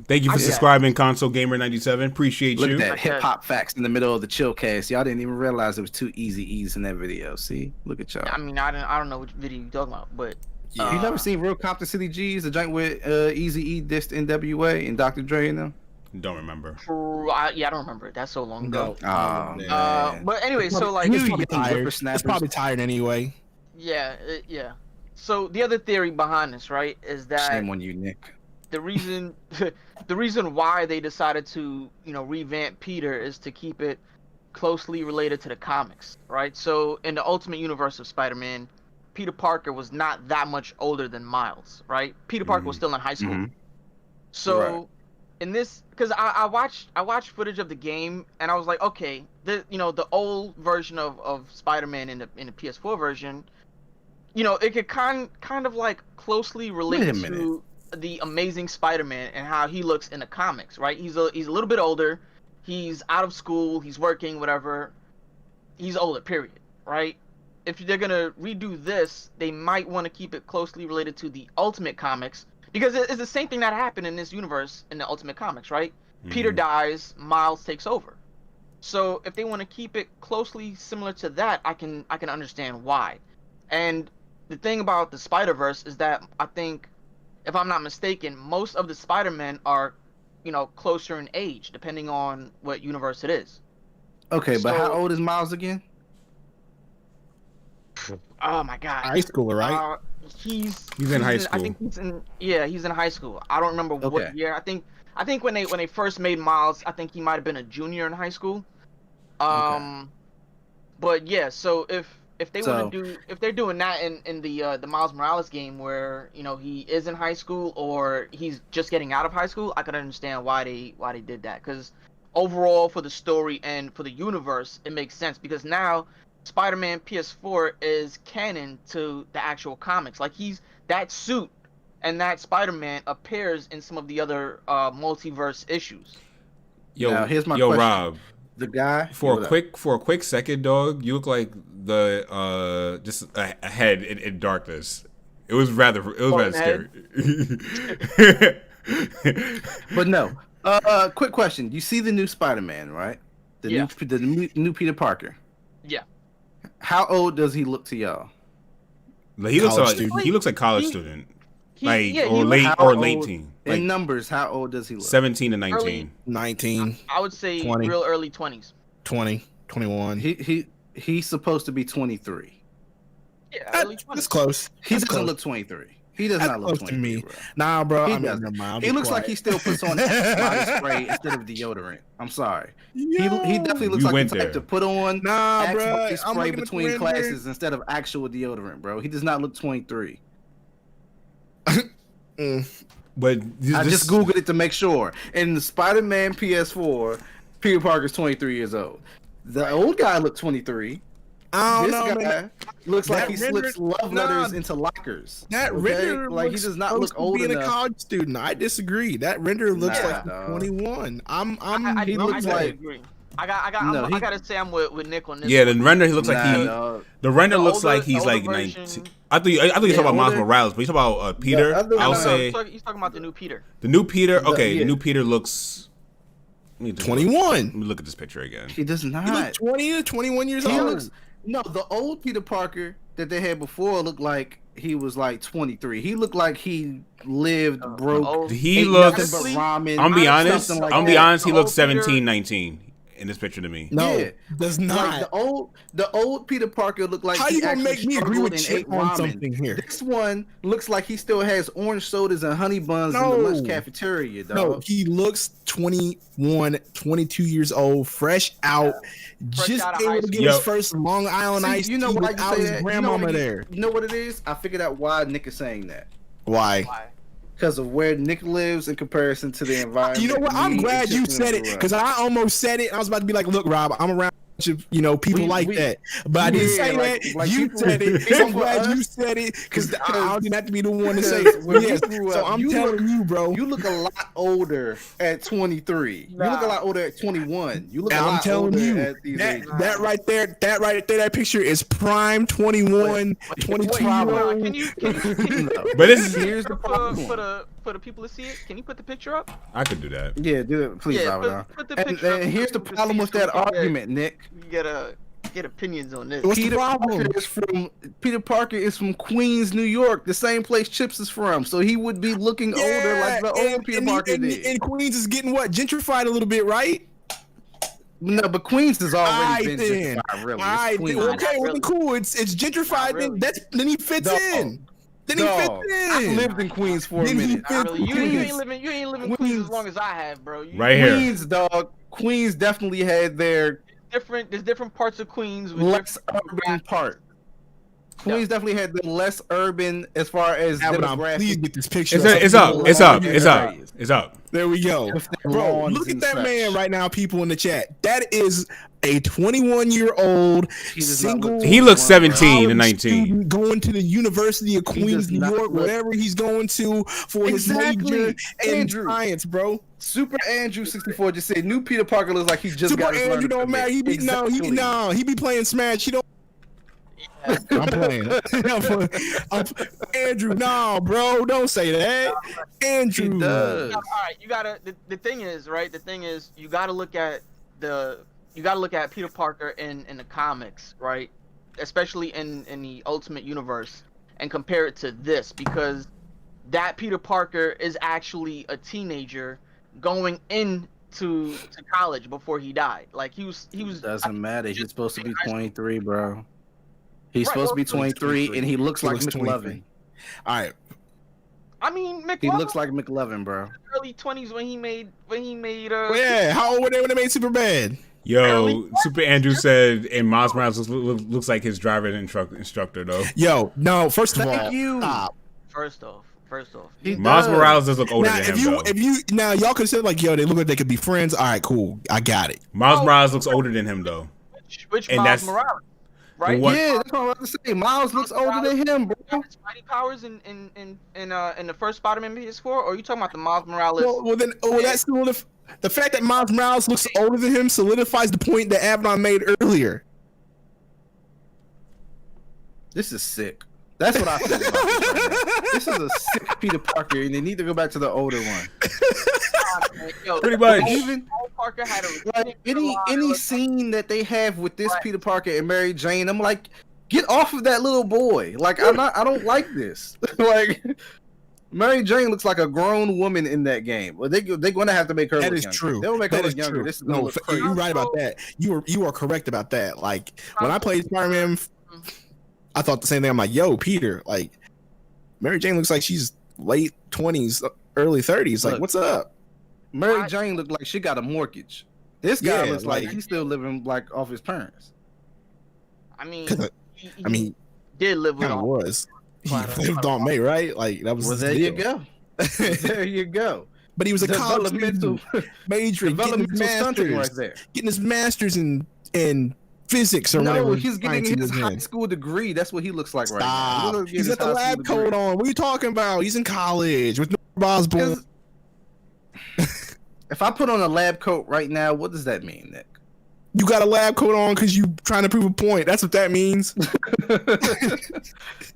Thank you for Yeah. subscribing, Console Gamer 97. Appreciate Look you. at that Okay. hip hop facts in the middle of the ChillCast. Y'all didn't even realize there was two Eazy-E's in that video. See? Look at y'all. I mean, I don't know which video you're talking about, but Yeah. You never seen Real Compton City G's, the joint with Eazy-E dissed NWA and Dr. Dre and them? Don't remember. I don't remember it. That's so long ago. Oh, man. man. But anyway, so like, He's You probably young tired. whippersnappers. He's probably tired anyway. yeah. So the other theory behind this, right, is that Shame on you, Nick. the reason the reason why they decided to revamp Peter is to keep it closely related to the comics, right? So in the Ultimate Universe of Spider-Man, Peter Parker was not that much older than Miles, right? Peter Parker was still in high school. Mhm. So Right. in this, because I watched footage of the game and I was like, okay, the old version of Spider-Man in the PS4 version, it could kind of like closely relate Wait a minute. to the Amazing Spider-Man and how he looks in the comics, right? He's a little bit older, he's out of school, he's working, whatever. He's older, period, right? If they're gonna redo this, they might want to keep it closely related to the Ultimate Comics, because it's the same thing that happened in this universe in the Ultimate Comics, right? Peter dies, Miles takes over. So if they want to keep it closely similar to that, I can understand why. And the thing about the Spider-Verse is that I think, if I'm not mistaken, most of the Spider-Men are, closer in age, depending on what universe it is. Okay, but how So- old is Miles again? Oh my God. High schooler, right? He's in high I school. think he's in high school. I don't remember Okay. what year. I think when they first made Miles, I think he might have been a junior in high school. But yeah, so if they want to if they're doing that in the Miles Morales game where he is in high school or he's just getting out of high school, I could understand why they did that, because overall for the story and for the universe it makes sense, because now Spider-Man PS4 is canon to the actual comics. Like, that suit and that Spider-Man appears in some of the other multiverse issues. Now, here's my yo, question. Rob. The guy For a quick second, dog, you look like the just a head in darkness. It was rather scary. But no. Quick question. You see the new Spider-Man, right? Yeah. The new Peter Parker. Yeah. How old does he look to y'all? Like, he looks College like student. he looks like college He- student, He- like yeah, he or looks- late How or old- late teen, In like numbers, how old does he look? 17 to 19. 19, I would say 20. real early 20s. 20, 21. He's supposed to be 23. Yeah, That- early 20s. That's close. He That's doesn't close. look 23. He does That's not look close to 23, me. bro. Nah, bro. He I mean, doesn't. never mind. I'll He be looks like quiet. he still puts on body spray instead of deodorant. I'm sorry. He Yo. definitely looks You like went the type there. to put on Nah, Axe bro. body I'm spray looking at the between rendering. classes instead of actual deodorant, bro. He does not look 23. But I just googled it to make sure. In the Spider-Man PS4, Peter Parker's 23 years old. The old guy looked 23. I don't This know, guy man. looks like That he slips render- love letters into lockers. That okay? render like he looks does not supposed look to old being a enough. college student. I disagree. That render looks Nah, like he's dog. 21. He looks like- agree. I gotta say I'm with Nick on this. yeah, one. the render he looks like Nah, he. dog. The render The looks older- like he's the older like version- 19. I thought you talking Yeah, about Miles older- Morales, but you talking about Peter. other I'll one- say he's talking about the new Peter. the new Peter. Okay, yeah. the new Peter looks. Let me just look. 21. Let me look at this picture again. He does not. He look 20 to 21 years He old. looks no. The old Peter Parker that they had before looked like he was like 23. He looked like he lived broke. old- He ate looks. nothing but ramen. I'm be honest. something like I'm be that. honest. He The looks old Peter- 17, 19 in this picture to me. No, Yeah. does Like not. the old Peter Parker looked like How he you gonna actually make me agree struggled with and Chip ate on ramen. something here? This one looks like he still has orange sodas and honey buns in the No. lunch cafeteria, dog. No, he looks 21, 22 years old, fresh out, just out of high able to get school. his first Long Island See, iced you know tea why you without say his that? grandmama there. You know what it is? I figured out why Nick is saying that. Why? Because of where Nick lives in comparison to the environment. You know what? I'm me glad and you Chip said it grew up. because I almost said it. I was about to be like, "Look, Rob, I'm around a bunch of people We- like we- that," but I didn't yeah, say like- that. like You people- said it. So I'm people glad you us- said it because I because- didn't have to be the one to say because it. when Yes. we grew So up, I'm you telling look- you, bro. You look a lot older at 23. You look a lot older at 21. You look a And lot I'm telling older you, at these ages. that right there, that picture is prime 21, 22 year old. Can you But this is. Here's the problem. for the people to see it? Can you put the picture up? I could do that. Yeah, do it, please, Yeah, Abadar. put the And, picture up and here's so the people can problem see with so that we can argument, Nick. Get opinions on this. What's the Peter problem? Parker is from Queens, New York, the same place Chips is from. So he would be looking older like the old Peter Parker did. And Queens is getting what? Gentrified a little bit, right? No, but Queens has already Alright been then. gentrified, really. It's Alright, Queens. then. Okay, well then cool. It's gentrified. really. Then he fits Dog. in. Then he fits Dog, in. I lived in Queens for a Then he minute. fits Really, you Queens. ain't living Queens Queens. as long as I have, bro. Right here. Queens, dog. Queens definitely had their There's different parts of Queens with less different urban part. Queens definitely had the less urban as far as Abaddon, please demographic. get this picture. It's up. It's up. There we go. Bro, lawns look at and that such. man right now, people in the chat. That is a 21-year-old He does not single. look He looks 21, bro. 17 and college 19. student going to the University of He Queens, does New not York, look- whatever he's going to for his Exactly. major in Andrew. science, bro. Super Andrew 64 just said new Peter Parker looks like he just Super got his Andrew learning don't matter. He be Exactly. he be playing Smash. He don't. I'm playing. Andrew, no, bro, don't say that. Andrew, He does. All right, you gotta. The thing is, right? The thing is, you gotta look at Peter Parker in the comics, right? Especially in the Ultimate Universe, and compare it to this because that Peter Parker is actually a teenager going into college before he died. Like he was. Doesn't matter. He's supposed to be 23, bro. He's Right, supposed to be well, 23, and he looks He like looks McLovin. 23. All right, I mean, McLovin He looks like McLovin, bro. early 20s when he made. well, yeah. How old were they when they made Superbad? Yo, Super Andrew said, and Miles Morales looks like his driving instructor though. Yo, no. First of Thank all, you. stop. First off. He Miles does. Morales does look older Now, than him though. if you now y'all could say like, yo, they look like they could be friends. All right, cool. I got it. Miles Morales looks older than him though. Which And Miles that's- Morales, right? What- Yeah, that's what I was about to say. Miles looks older than him, bro. Spidey powers in the first Spider-Man PS4, or are you talking about the Miles Morales? Well, that's still the fact that Miles Morales looks older than him solidifies the point that Abaddon made earlier. This is sick. That's what I feel about this right now. This is a sick Peter Parker, and they need to go back to the older one. Yo, Pretty much. Even Parker had a like any scene that they have with this Peter Parker and Mary Jane, I'm like, get off of that little boy. Like I don't like this. Like Mary Jane looks like a grown woman in that game. Well, they're going to have to make her. That look is younger. true. They'll make her That look is younger. true. This is gonna No, look crazy. you're right about that. You are correct about that. Like when I played Spider-Man I thought the same thing. I'm like, yo, Peter, like Mary Jane looks like she's late 20s, early 30s. Like, Look, what's up? Mary Jane looked like she got a mortgage. This guy Yeah, looks like like- he's still living like off his parents. I mean, 'Cause he did live with kind of all. was. He Platinum. lived on May, right? Like that was. Well, his there you deal. go. There you go. But he was a college Developmental, student, majoring, getting his developmental stunting right masters, there. getting his masters in physics or No, whatever. he's getting science he his was high in. school degree. That's what he looks like right now. Stop. Look at He's his got the high lab school coat degree. on. What are you talking about? He's in college with Norm Osborn. If I put on a lab coat right now, what does that mean, Nick? You got a lab coat on because you trying to prove a point. That's what that means.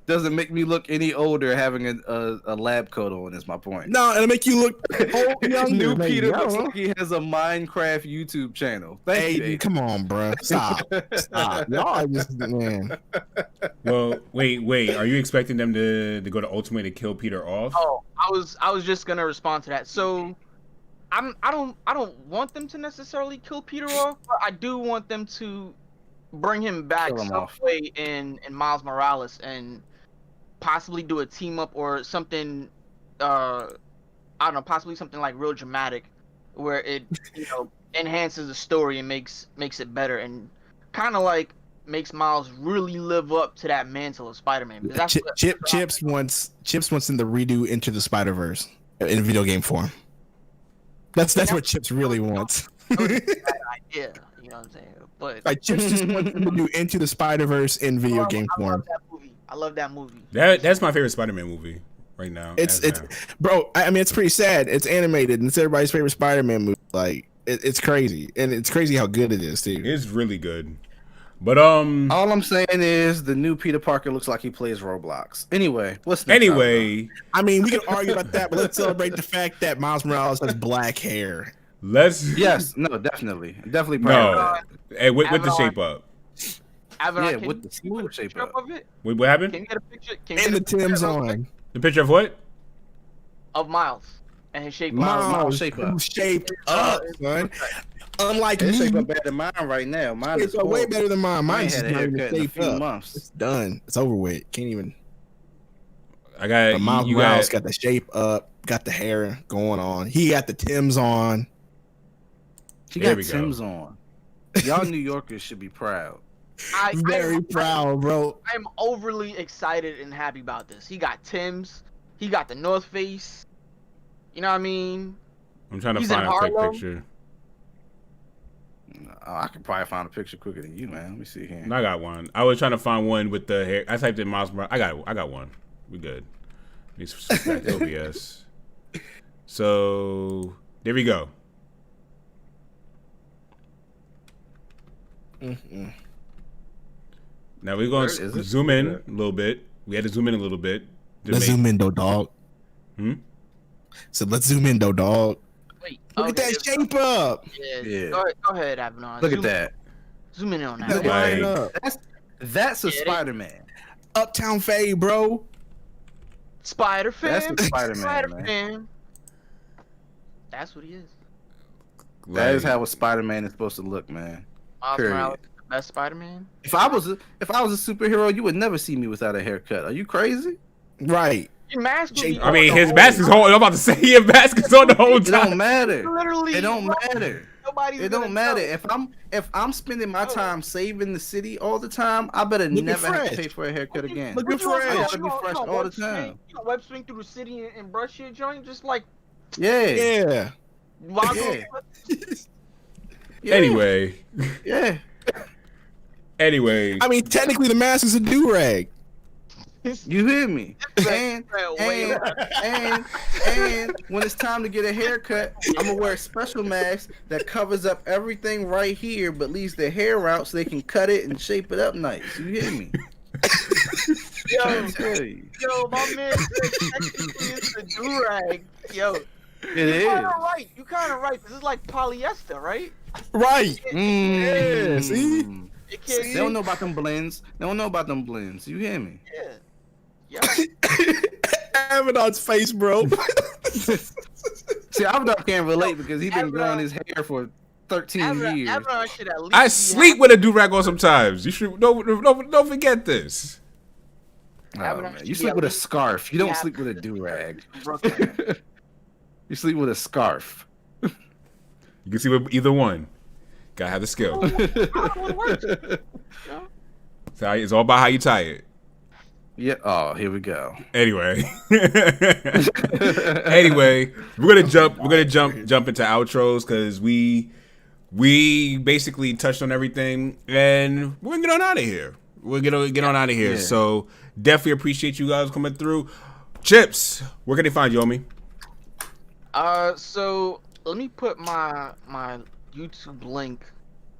Doesn't make me look any older having a lab coat on. Is my point. No, it'll make you look old, younger. New maybe. Peter I don't looks know. like he has a Minecraft YouTube channel. Thank Hey, you. dude, Aiden. come on, bro. Stop. Stop. Y'all are just, man. Well, wait. Are you expecting them to go to Ultimate to kill Peter off? Oh, I was just gonna respond to that. So, I don't want them to necessarily kill Peter off, but I do want them to bring him back Kill him some off. way in Miles Morales and possibly do a team up or something. I don't know, possibly something like real dramatic, where it enhances the story and makes it better and kind of like makes Miles really live up to that mantle of Spider-Man. Because that's what- Chips wants them to redo Into the Spider-Verse in video game form. That's what Chips really wants. that was a bad idea, you know what I'm saying? But Like Chips just wants them to do Into the Spider-Verse in video game I love form. that movie. I love that movie. That's my favorite Spider-Man movie right now. It's as now. bro. I mean, it's pretty sad. It's animated and it's everybody's favorite Spider-Man movie. Like it's crazy, and it's crazy how good it is too. It's really good. But All I'm saying is the new Peter Parker looks like he plays Roblox. Anyway, what's next? anyway, I mean, we can argue about that, but let's celebrate the fact that Miles Morales has black hair. let's Yes, no, definitely no. proud of Hey, with the Avalon. shape up. Avalon, Yeah, can with you the get smooth a shape picture up. of it? Wait, what happened? Can you get a picture? Can you And the get a picture Tim's real quick on. The picture of what? of Miles and his shape. Miles shape up. Shaped up, son. Unlike His me, shape up better than mine right now. Mine is it's way horrible. better than mine. I Mine's ain't just had a not even haircut in a shaped few up. months. It's done. It's over with. Can't even. I got But Miles you Morales got got the shape up, got the hair going on. He got the Tim's on. She There got we go. Tim's on. Y'all New Yorkers should be proud. Very proud, bro. I'm overly excited and happy about this. He got Tim's. He got the North Face. You know what I mean? I'm trying to He's in find a quick Harlem. picture. I could probably find a picture quicker than you, man. Let me see here. I got one. I was trying to find one with the hair. I typed in Miles Morales. I got one. We good. Let me switch back to OBS. So there we go. Now we're going Where is to it? zoom in a little bit. We had to zoom in a little bit. to Let's make- zoom in, though, dog. Hmm? So let's zoom in, though, dog. Wait. Look at okay, that shape up. Yeah. Yeah. Go ahead, Avalon. Look at Zoom- that. Zoom in on Look that. at Like- up. That's a Get it? Spider-Man. Uptown Fade, bro. Spider That's Fan. the Spider-Man, man. Spider-Man. That's what he is. That is like- how a Spider-Man is supposed to look, man. Miles Period. Morales, is the best Spider-Man. If I was a superhero, you would never see me without a haircut. Are you crazy? Right. Your mask would be I mean, on his the mask is whole on. I'm about to say his mask is on the whole It don't time. matter. time. Literally. It don't bro, matter. Nobody's It gonna don't matter. know. If I'm spending my time saving the city all the time, I better Look at never have to Fred. pay for a haircut again. Look at You know, Fred. I gotta you be know, fresh you know, all the web swing- time. You know, web swing through the city and brush your joint, just like Yeah. Yeah. while Yeah. Yeah. Anyway, Yeah. anyway. I mean, technically, the mask is a do-rag. You hear me? And Way and when it's time to get a haircut, I'm gonna wear a special mask that covers up everything right here, but leaves the hair out so they can cut it and shape it up nice. You hear me? Yo, Tell you. yo, my man said technically it's a do-rag. Yo, It is. you kind of right. You kind of right. This is like polyester, right? Right. Mm. see? It can't. They don't know about them blends. They don't know about them blends. You hear me? Yeah. Yeah. Avedon's face, bro. See, Avedon can't relate because he's been growing his hair for 13 years. Avalon should at least I be sleep with a do rag on sometimes. You should don't forget this. Oh man, you sleep with a scarf. You don't sleep with a do-rag. You sleep with a scarf. You can see with either one. Gotta have the skill. So it's all about how you tie it. Yeah. Oh, here we go. Anyway, we're gonna jump into outros because we basically touched on everything, and we're gonna get on out of here. We're gonna get on out of here. Yeah. So definitely appreciate you guys coming through. Chips, where can they find you, homie? So let me put my YouTube link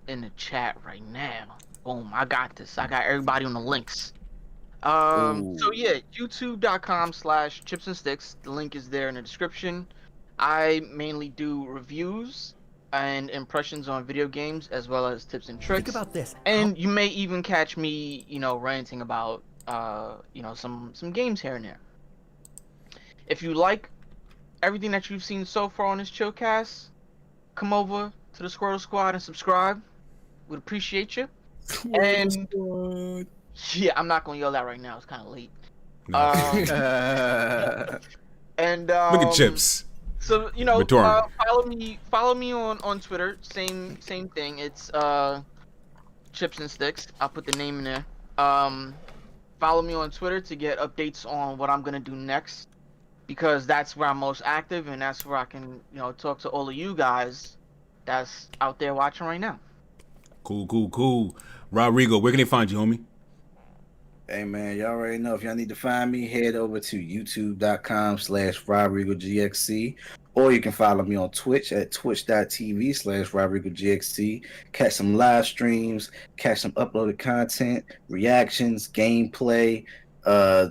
in the chat right now. Boom, I got this. I got everybody on the links. So yeah, youtube.com/Chips-N-Stix. The link is there in the description. I mainly do reviews and impressions on video games as well as tips and tricks. Think about this. And you may even catch me, ranting about some games here and there. If you like everything that you've seen so far on this ChillCast, come over to the ChillSquad and subscribe. We'd appreciate you. And yeah, I'm not gonna yell that right now. It's kind of late. And look at Chips. So follow me on Twitter. Same thing. It's Chips-N-Stix. I'll put the name in there. Follow me on Twitter to get updates on what I'm gonna do next, because that's where I'm most active and that's where I can talk to all of you guys that's out there watching right now. Cool. Rodrigo, where can they find you, homie? Hey man, y'all already know. If y'all need to find me, head over to youtube.com/RodrigoGXC, or you can follow me on Twitch at twitch.tv/RodrigoGXC. Catch some live streams, catch some uploaded content, reactions, gameplay,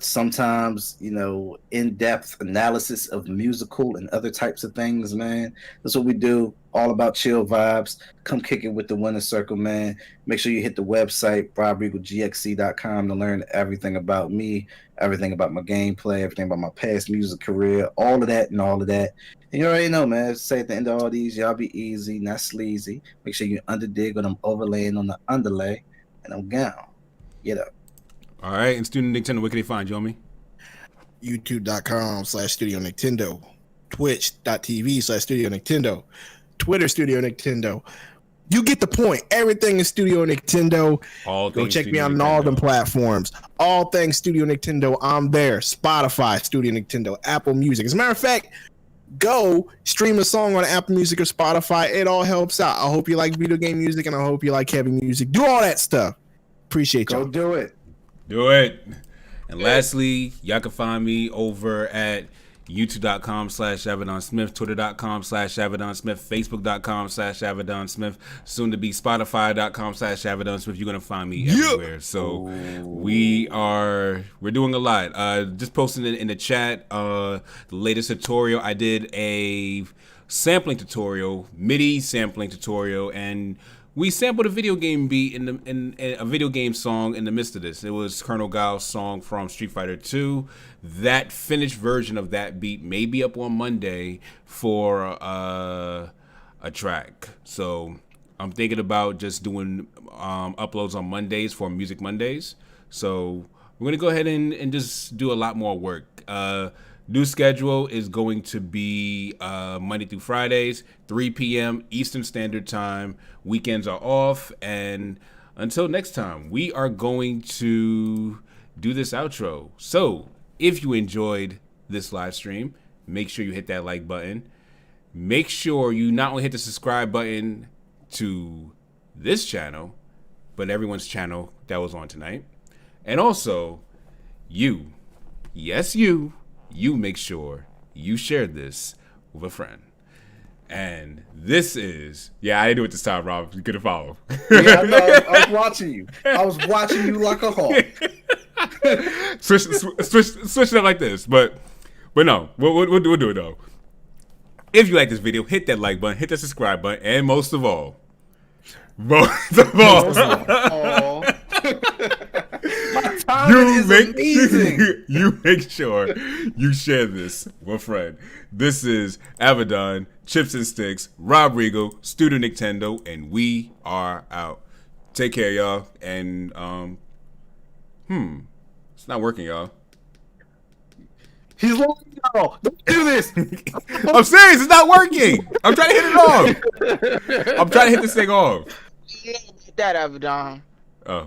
sometimes in-depth analysis of musical and other types of things, man. That's what we do. All about chill vibes. Come kick it with the Winner Circle, man. Make sure you hit the website RodrigoGXC.com to learn everything about me, everything about my gameplay, everything about my past music career, all of that. And you already know, man. Say at the end of all these, y'all be easy, not sleazy. Make sure you underdig when I'm overlaying on the underlay, and I'm gone. Get up. All right, and Studio Nintendo, where can they find you, homie? youtube.com/Studio Nintendo, twitch.tv/Studio Nintendo, Twitter Studio Nintendo. You get the point. Everything is Studio Nintendo. Go check me out on all them platforms. All things Studio Nintendo, I'm there. Spotify, Studio Nintendo, Apple Music. As a matter of fact, go stream a song on Apple Music or Spotify. It all helps out. I hope you like video game music, and I hope you like heavy music. Do all that stuff. Appreciate y'all. Go do it. Do it. And lastly, y'all can find me over at youtube.com/AvadonSmith, twitter.com/AvadonSmith, facebook.com/AvadonSmith, soon to be spotify.com/AvadonSmith. You're gonna find me everywhere. So we're doing a lot. Just posting it in the chat. The latest tutorial, I did a sampling tutorial, MIDI sampling tutorial, and we sampled a video game beat in a video game song in the midst of this. It was Colonel Gao's song from Street Fighter 2. That finished version of that beat may be up on Monday for a track. So I'm thinking about just doing uploads on Mondays for Music Mondays. So we're gonna go ahead and just do a lot more work. New schedule is going to be Monday through Fridays, 3 p.m. Eastern Standard Time. Weekends are off. And until next time, we are going to do this outro. So if you enjoyed this live stream, make sure you hit that like button. Make sure you not only hit the subscribe button to this channel, but everyone's channel that was on tonight. And also, you make sure you share this with a friend. And this is, I didn't do it this time, Rob. You couldn't follow. Yeah, I know. I was watching you. I was watching you like a hawk. switch it up like this, but no, we'll do it though. If you like this video, hit that like button, hit that subscribe button, and most of all, you make sure you share this with a friend. This is Abaddon, Chips-N-Stix, Rodrigo, Studio Nintendo, and we are out. Take care, y'all. And It's not working, y'all. He's lying, y'all. Don't do this. I'm serious. It's not working. I'm trying to hit it off. I'm trying to hit this thing off. Yeah, get that, Abaddon. Oh,